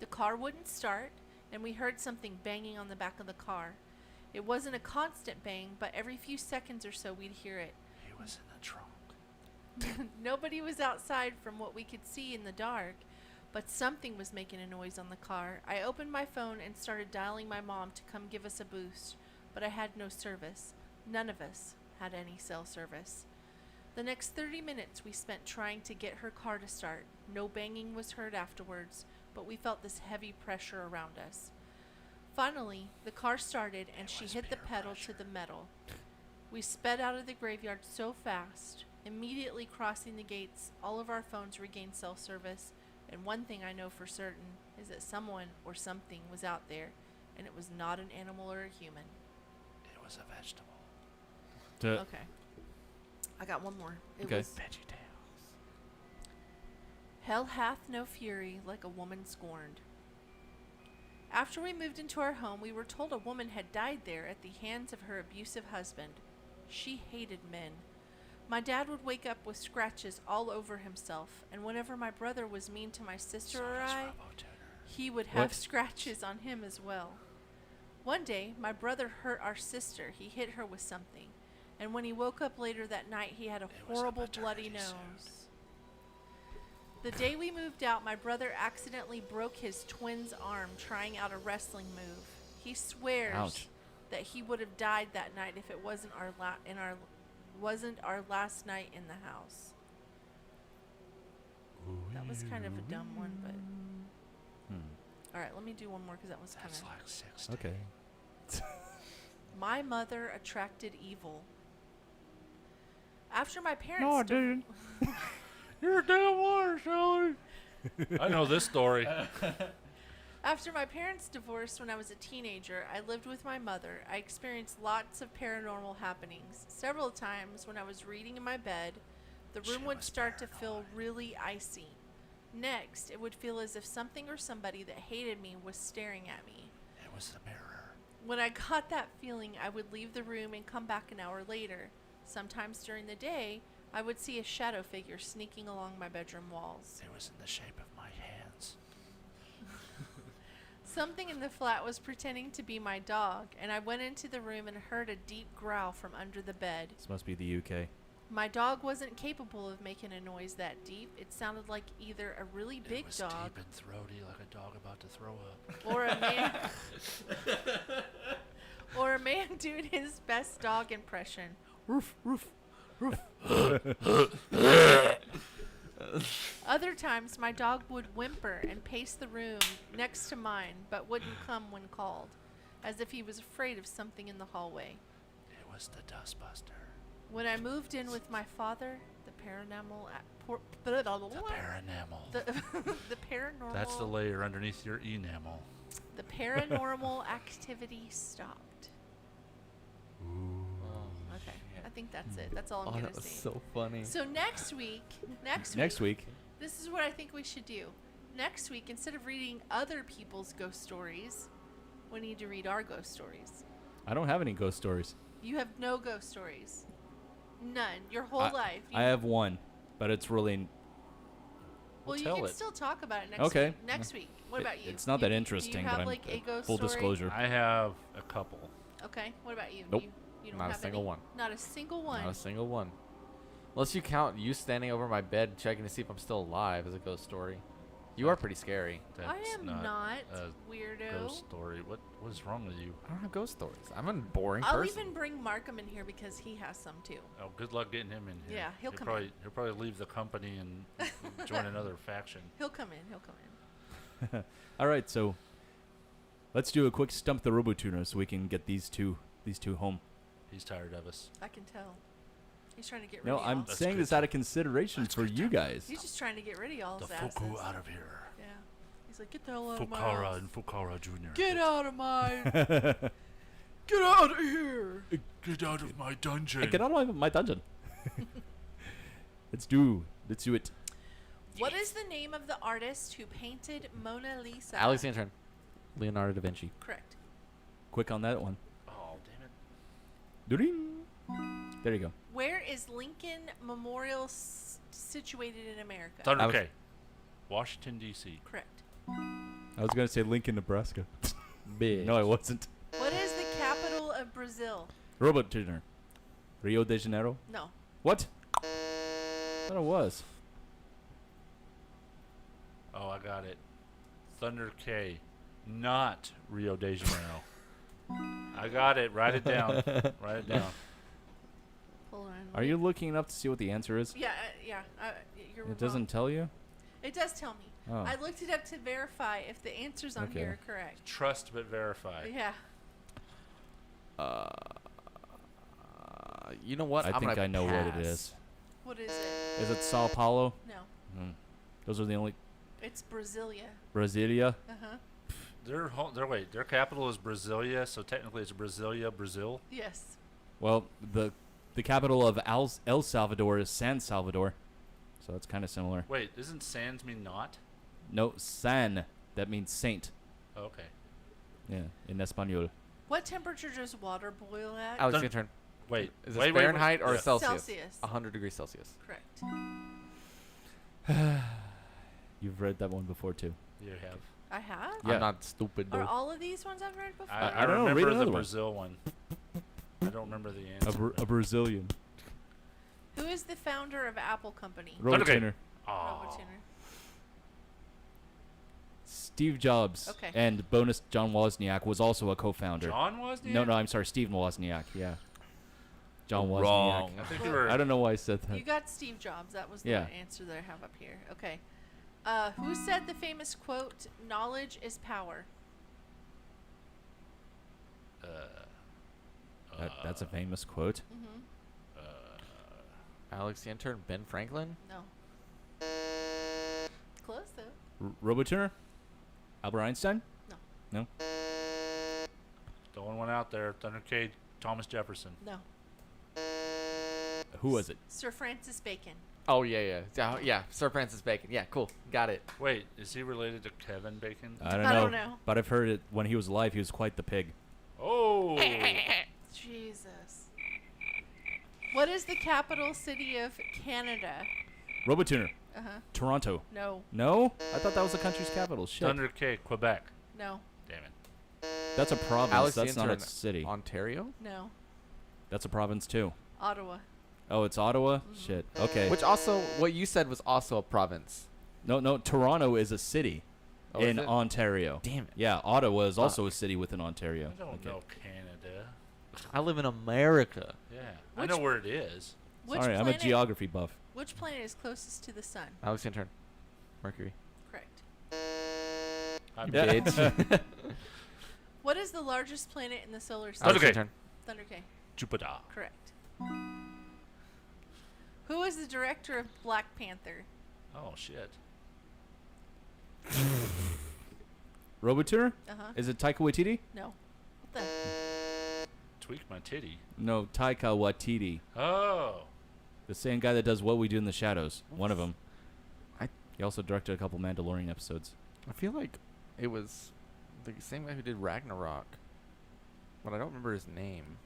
The car wouldn't start, and we heard something banging on the back of the car. It wasn't a constant bang, but every few seconds or so we'd hear it. He was in the trunk. Nobody was outside from what we could see in the dark, but something was making a noise on the car. I opened my phone and started dialing my mom to come give us a boost, but I had no service. None of us had any cell service. The next 30 minutes we spent trying to get her car to start. No banging was heard afterwards, but we felt this heavy pressure around us. Finally, the car started and she hit the pedal to the metal. We sped out of the graveyard so fast, immediately crossing the gates. All of our phones regained cell service, and one thing I know for certain is that someone or something was out there, and it was not an animal or a human. It was a vegetable. Okay. I got one more. It Okay. was Hell hath no fury like a woman scorned. After we moved into our home, we were told a woman had died there at the hands of her abusive husband. She hated men. My dad would wake up with scratches all over himself, and whenever my brother was mean to my sister or I, he would have scratches on him as well. One day, my brother hurt our sister. He hit her with something, and when he woke up later that night, he had a horrible bloody nose. The day we moved out, my brother accidentally broke his twin's arm trying out a wrestling move. He swears that he would have died that night if it wasn't our last night in the house. That was kind of a dumb one, but all right, let me do one more because that was kind of like 60. Okay. My mother attracted evil. After my parents You're a damn liar, Shelly. I know this story. After my parents divorced when I was a teenager, I lived with my mother. I experienced lots of paranormal happenings. Several times when I was reading in my bed, the room would start to feel really icy. Next, it would feel as if something or somebody that hated me was staring at me. It was the mirror. When I got that feeling, I would leave the room and come back an hour later. Sometimes during the day, I would see a shadow figure sneaking along my bedroom walls. It was in the shape of my hands. Something in the flat was pretending to be my dog, and I went into the room and heard a deep growl from under the bed. This must be the UK. My dog wasn't capable of making a noise that deep. It sounded like either a really big dog deep and throaty, like a dog about to throw up. or a man or a man doing his best dog impression. Roof, roof, roof. Other times, my dog would whimper and pace the room next to mine, but wouldn't come when called, as if he was afraid of something in the hallway. It was the dustbuster. When I moved in with my father, the paranormal... the paranormal... That's the layer underneath your enamel. The paranormal activity stopped. Ooh. Okay, I think that's it. That's all I'm Oh, gonna that was say. so funny. So next week, this is what I think we should do. Next week, instead of reading other people's ghost stories, we need to read our ghost stories. I don't have any ghost stories. You have no ghost stories. None. Your whole life. I have one, but it's really... Well, you can still talk about it next Okay. week. Next week. What about you? It's not that Do you interesting, have but I'm like a ghost full story? disclosure. I have a couple. Okay. What about you? Nope. You don't Not a have single any? one. Not a single one. Not a single one. Unless you count you standing over my bed checking to see if I'm still alive as a ghost story. You are pretty scary. I am not a weirdo. ghost story. What is wrong with you? I don't have ghost stories. I'm a boring I'll person. even bring Markham in here because he has some too. Oh, good luck getting him in here. Yeah, he'll come probably, in. He'll probably leave the company and join another faction. He'll come in. He'll come in. All right, so let's do a quick stump the RoboTuner so we can get these two home. He's tired of us. I can tell. He's trying to get rid No, of y'all. I'm saying this out of consideration for you guys. He's just trying to get rid of y'all's The asses. Fuku out of here. Yeah. He's like, get the hell out of my Fukara house. and Fukara Jr. Get out of my... Get out of here. Get out of my dungeon. Hey, get out of my dungeon. Let's do it. What is the name of the artist who painted Mona Lisa? Alexander Leonardo da Vinci. Correct. Quick on that one. Oh, damn it. Doo-ding. There you go. Where is Lincoln Memorial situated in America? Thunder K. Washington, D.C. Correct. I was going to say Lincoln, Nebraska. Bitch. No, I wasn't. What is the capital of Brazil? RoboTuner. Rio de Janeiro? No. What? I thought it was. Oh, I got it. Thunder K. Not Rio de Janeiro. I got it. Write it down. Write it down. Hold on. Are you looking up to see what the answer is? Yeah, yeah. You're It doesn't tell you? It does tell me. Oh. I looked it up to verify if the answers on Okay. here are correct. Trust but verify. Yeah. You know what? I I'm think gonna I know what it pass. is. What is it? Is it Sao Paulo? No. Those are the only... It's Brasilia. Brasilia? Uh-huh. Their capital is Brasilia, so technically it's Brasilia, Brazil. Yes. Well, the capital of El Salvador is San Salvador. So that's kind of similar. Wait, isn't sans mean not? No, San. That means saint. Oh, okay. Yeah, in Espanol. What temperature does water boil at? Alex, your turn. Wait. Is it wait, Fahrenheit or Yeah. Celsius? Celsius. 100 degrees Celsius. Correct. You've read that one before, too. You have. I have? Yeah. I'm not stupid, Are though. all of these ones I've read before? I don't know, read remember another the one. Brazil one. I don't remember the answer. A Brazilian. Who is the founder of Apple Company? RoboTuner. Oh. RoboTuner. Steve Jobs. Okay. And bonus John Wozniak was also a co-founder. John Wozniak? No, I'm sorry. Steven Wozniak. Yeah. John Wozniak. Wrong. I think you were. I don't know why I said that. You got Steve Jobs. That was the Yeah. answer that I have up here. Okay. Who said the famous quote, "Knowledge is power"? That's a famous quote. Alex the Intern, Ben Franklin. No. Close though. RoboTuner? Albert Einstein? No. No? Throwing one out there. Thunder K. Thomas Jefferson. No. Who was it? Sir Francis Bacon. Oh yeah. Sir Francis Bacon. Yeah, cool. Got it. Wait, is he related to Kevin Bacon? I don't I know. don't know. But I've heard it when he was alive. He was quite the pig. Oh. Jesus. What is the capital city of Canada? RoboTuner. Uh-huh. Toronto. No. No? I thought that was the country's capital. Shit. Thunder K. Quebec. No. Damn it. That's a province. Alex the That's not a Intern, city. Ontario. No. That's a province too. Ottawa. Oh, it's Ottawa? Shit. Okay. Which also, what you said was also a province. No, Toronto is a city Oh, in is it? Ontario. Damn it. Yeah, Ottawa is also a city within Ontario. I don't know Canada. I live in America. Yeah. I Which- know where it is. Which Sorry, I'm a planet- geography buff. Which planet is closest to the sun? Alex the Intern, Mercury. Correct. I'm Bitch. What is the largest planet in the solar system? Thunder Alex the K. Intern. Thunder K. Jupiter. Correct. Who is the director of Black Panther? Oh, shit. RoboTuner? Uh-huh. Is it Taika Waititi? No. What the? Tweak my titty. No, Taika Waititi. Oh. The same guy that does What We Do in the Shadows. One of them. He also directed a couple Mandalorian episodes. I feel like it was the same guy who did Ragnarok, but I don't remember his name.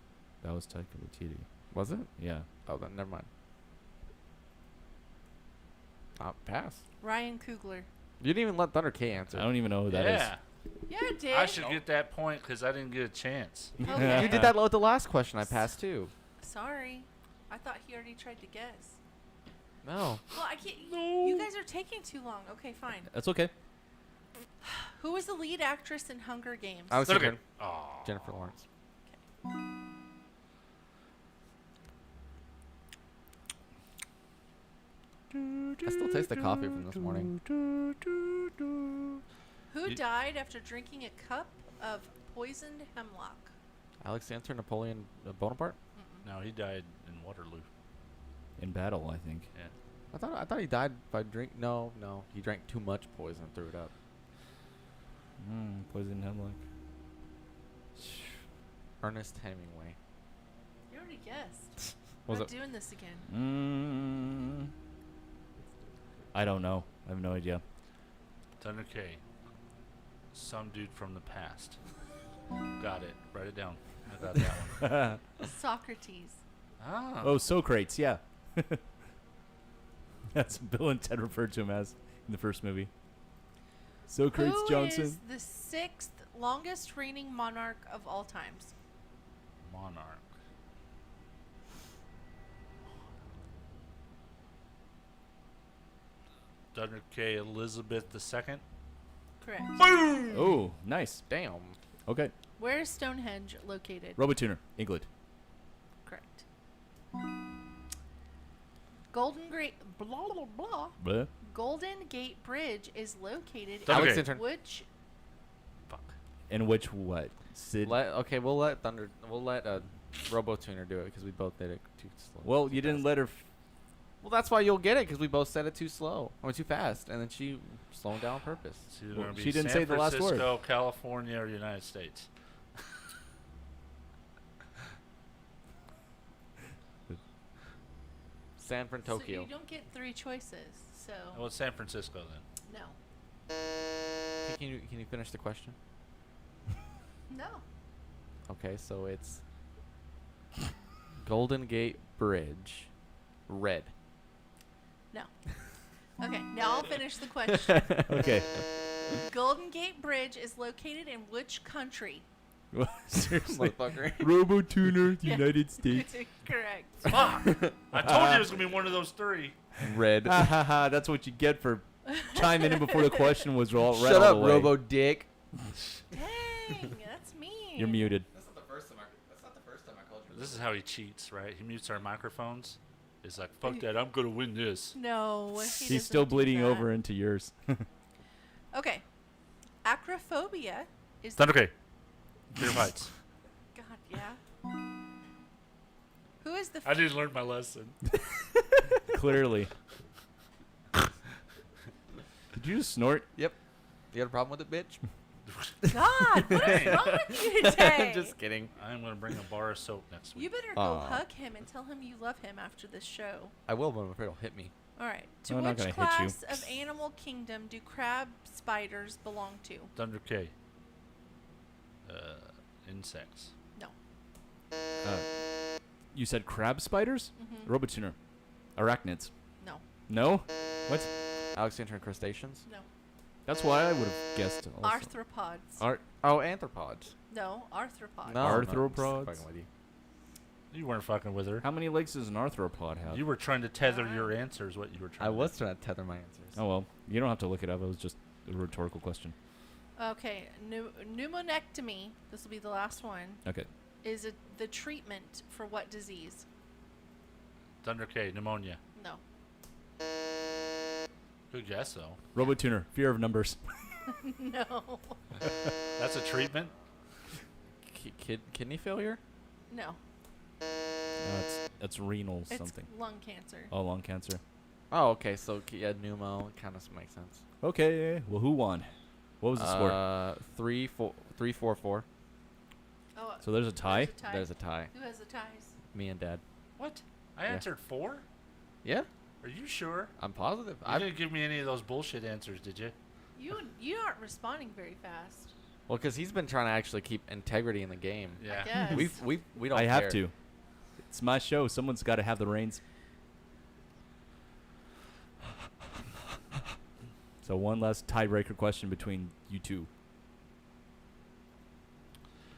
That was Taika Waititi. Was it? Yeah. Oh, then never mind. Pass. Ryan Coogler. You didn't even let Thunder K answer. I don't even know who that is. Yeah. Yeah, I did. I should get that point because I didn't get a chance. Okay. You did that with the last question I passed too. Sorry. I thought he already tried to guess. No. Well, I can't. You guys are taking too long. Okay, fine. That's okay. Who was the lead actress in Hunger Games? Alex the Okay. Intern. Aw. Jennifer Lawrence. I still taste the coffee from this morning. Who died after drinking a cup of poisoned hemlock? Alex the Intern, Napoleon Bonaparte. No, he died in Waterloo. In battle, I think. Yeah. I thought he died by drink. No, he drank too much poison and threw it up. Poison hemlock. Ernest Hemingway. You already guessed. Was We're it? not doing this again. I don't know. I have no idea. Thunder K. Some dude from the past. Got it. Write it down. I got that one. Socrates. Ah. Oh, Socrates, yeah. That's Bill and Ted referred to him as in the first movie. Socrates Who Johnson. is the sixth longest reigning monarch of all times? Monarch. Thunder K. Elizabeth II. Correct. Oh, nice. Damn. Okay. Where is Stonehenge located? RoboTuner, England. Correct. Golden Great blah blah blah. Bleh. Golden Gate Bridge is located Thunder Alex K. Intern. which In which what? Sid? We'll let RoboTuner do it because we both did it too slow. Well, too you didn't fast. let her. Well, that's why you'll get it because we both said it too slow. I mean, too fast, and then she slowed down on purpose. It's either Well, gonna be she didn't San say the last word. Francisco, California, or United States. San Fran, so Tokyo. you don't get three choices. So Well, it's San Francisco then. no. Can you finish the question? No. Okay, so it's Golden Gate Bridge, red. No. Okay, now I'll finish the question. Okay. Golden Gate Bridge is located in which country? Seriously. Motherfucker. RoboTuner, Yeah. United States. Correct. Fuck! I told you it was gonna be one of those three. Red. Ha ha ha! That's what you get for chiming in before the question was all read Shut all up, the way. Robo Dick. Dang, that's mean. You're muted. That's not the first time I called you. This is how he cheats, right? He mutes our microphones. It's like, fuck that, I'm gonna win this. No. he He's doesn't still do bleeding that. over into yours. Okay. Acrophobia is Thunder K. Clear Heights. God, yeah. Who is the? I didn't learn my lesson. Clearly. Did you just snort? Yep. You got a problem with it, bitch? God, what is wrong with you today? Just kidding. I'm going to bring a bar of soap next week. You better go hug him and tell him you love him after this show. I will, but I'm afraid he'll hit me. All right. To I'm not which gonna hit you. class of animal kingdom do crab spiders belong to? Thunder K. Insects. No. You said crab spiders? Mhm. Robotuner. Arachnids. No. No? What? Alexander and crustaceans? No. That's why I would have guessed. Also. Arthropods. Arthropods. No, arthropods. No, Arthropods? Fucking with you. You weren't fucking with her. How many legs does an arthropod have? You were trying to tether your answers. What you were trying. I to was do. trying to tether my answers. Oh, well. You don't have to look it up. It was just a rhetorical question. Okay. Pneumonectomy. This will be the last one. Okay. Is it the treatment for what disease? Thunder K. Pneumonia. No. Good guess though. Robotuner. Fear of numbers. No. That's a treatment. Kidney failure? No. No, it's renal It's something. lung cancer. Oh, lung cancer. Oh, okay. So, yeah, pneumo kind of makes sense. Okay. Well, who won? What was the score? 3-4-4. Oh, So there's a tie? There's a tie. Who has the ties? Me and Dad. What? I Yeah. answered 4? Yeah? Are you sure? I'm positive. You didn't give me any of those bullshit answers, did you? You aren't responding very fast. Well, because he's been trying to actually keep integrity in the game. Yeah. I guess. We don't I have care. to. It's my show. Someone's got to have the reins. So one last tiebreaker question between you two.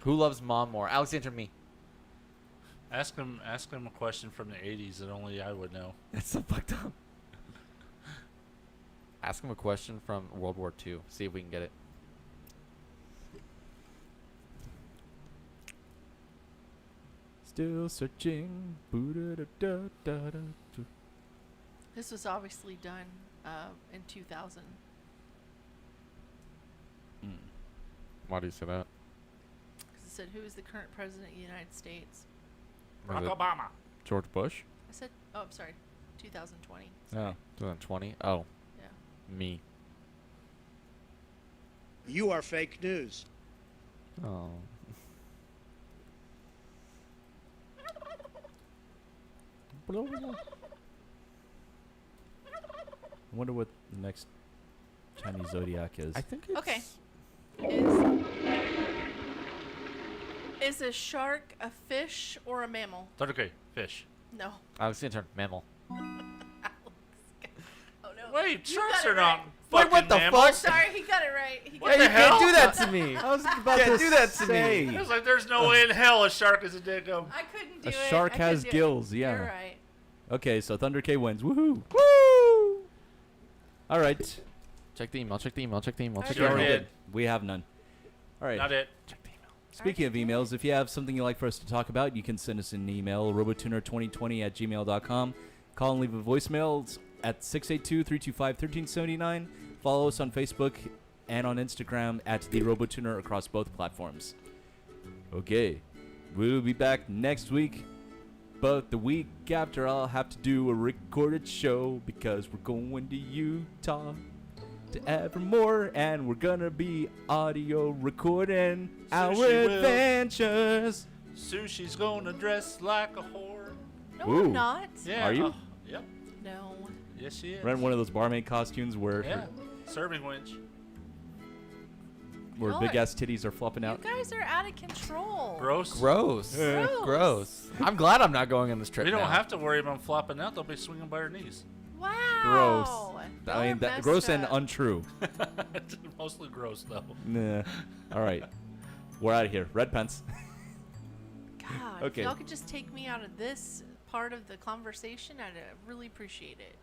Who loves mom more? Alexander and me. Ask him a question from the 80s that only I would know. That's so fucked up. Ask him a question from World War II. See if we can get it. Still searching. Boo-da-da-da-da-da. This was obviously done in 2000. Why do you say that? Because it said, who is the current president of the United States? Was Barack it Obama. George Bush? I said, oh, I'm sorry, 2020. Oh, 2020. Oh, Yeah. me. You are fake news. Oh. I wonder what the next Chinese zodiac is. I think it's... Okay. Is a shark a fish or a mammal? Thunder K. Fish. No. Alexander, mammal. Oh no. Wait, You sharks got it are not right. fucking what the mammals. fuck? Sorry, he got it right. He What got the it You right. hell? can't do that to me. I was about Can't to do that to say. me. It's like there's no way in hell a shark is a dickum. I couldn't do A it. shark I has couldn't do it. gills, yeah. You're right. Okay, so Thunder K wins. Woohoo! Woo! All right. Check the email, check the email, check the email, check Sure the email. did. We have none. All right. Not it. Check the email. Speaking of emails, if you have something you'd like for us to talk about, you can send us an email, robotuner2020@gmail.com. Call and leave a voicemail at 682-325-1379. Follow us on Facebook and on Instagram at The Robotuner across both platforms. Okay, we'll be back next week, but the week after I'll have to do a recorded show because we're going to Utah to Evermore, and we're gonna be audio recording our Sushi will. adventures. Sushi's gonna dress like a whore. No, Ooh. I'm not. Yeah. Are you? oh, yep. No. Yes, she is. Rent one of those barmaid costumes where Yeah. Serving winch. where Y'all big are- ass titties are flopping You out. guys are out of control. Gross. Gross. Gross. Gross. I'm glad I'm not going on this trip We don't now. have to worry about flopping out. They'll be swinging by her knees. Wow. Gross. Y'all I mean, are that messed gross and up. untrue. Mostly gross though. Nah. All right, we're out of here. Red pants. God, Okay. if y'all could just take me out of this part of the conversation, I'd really appreciate it.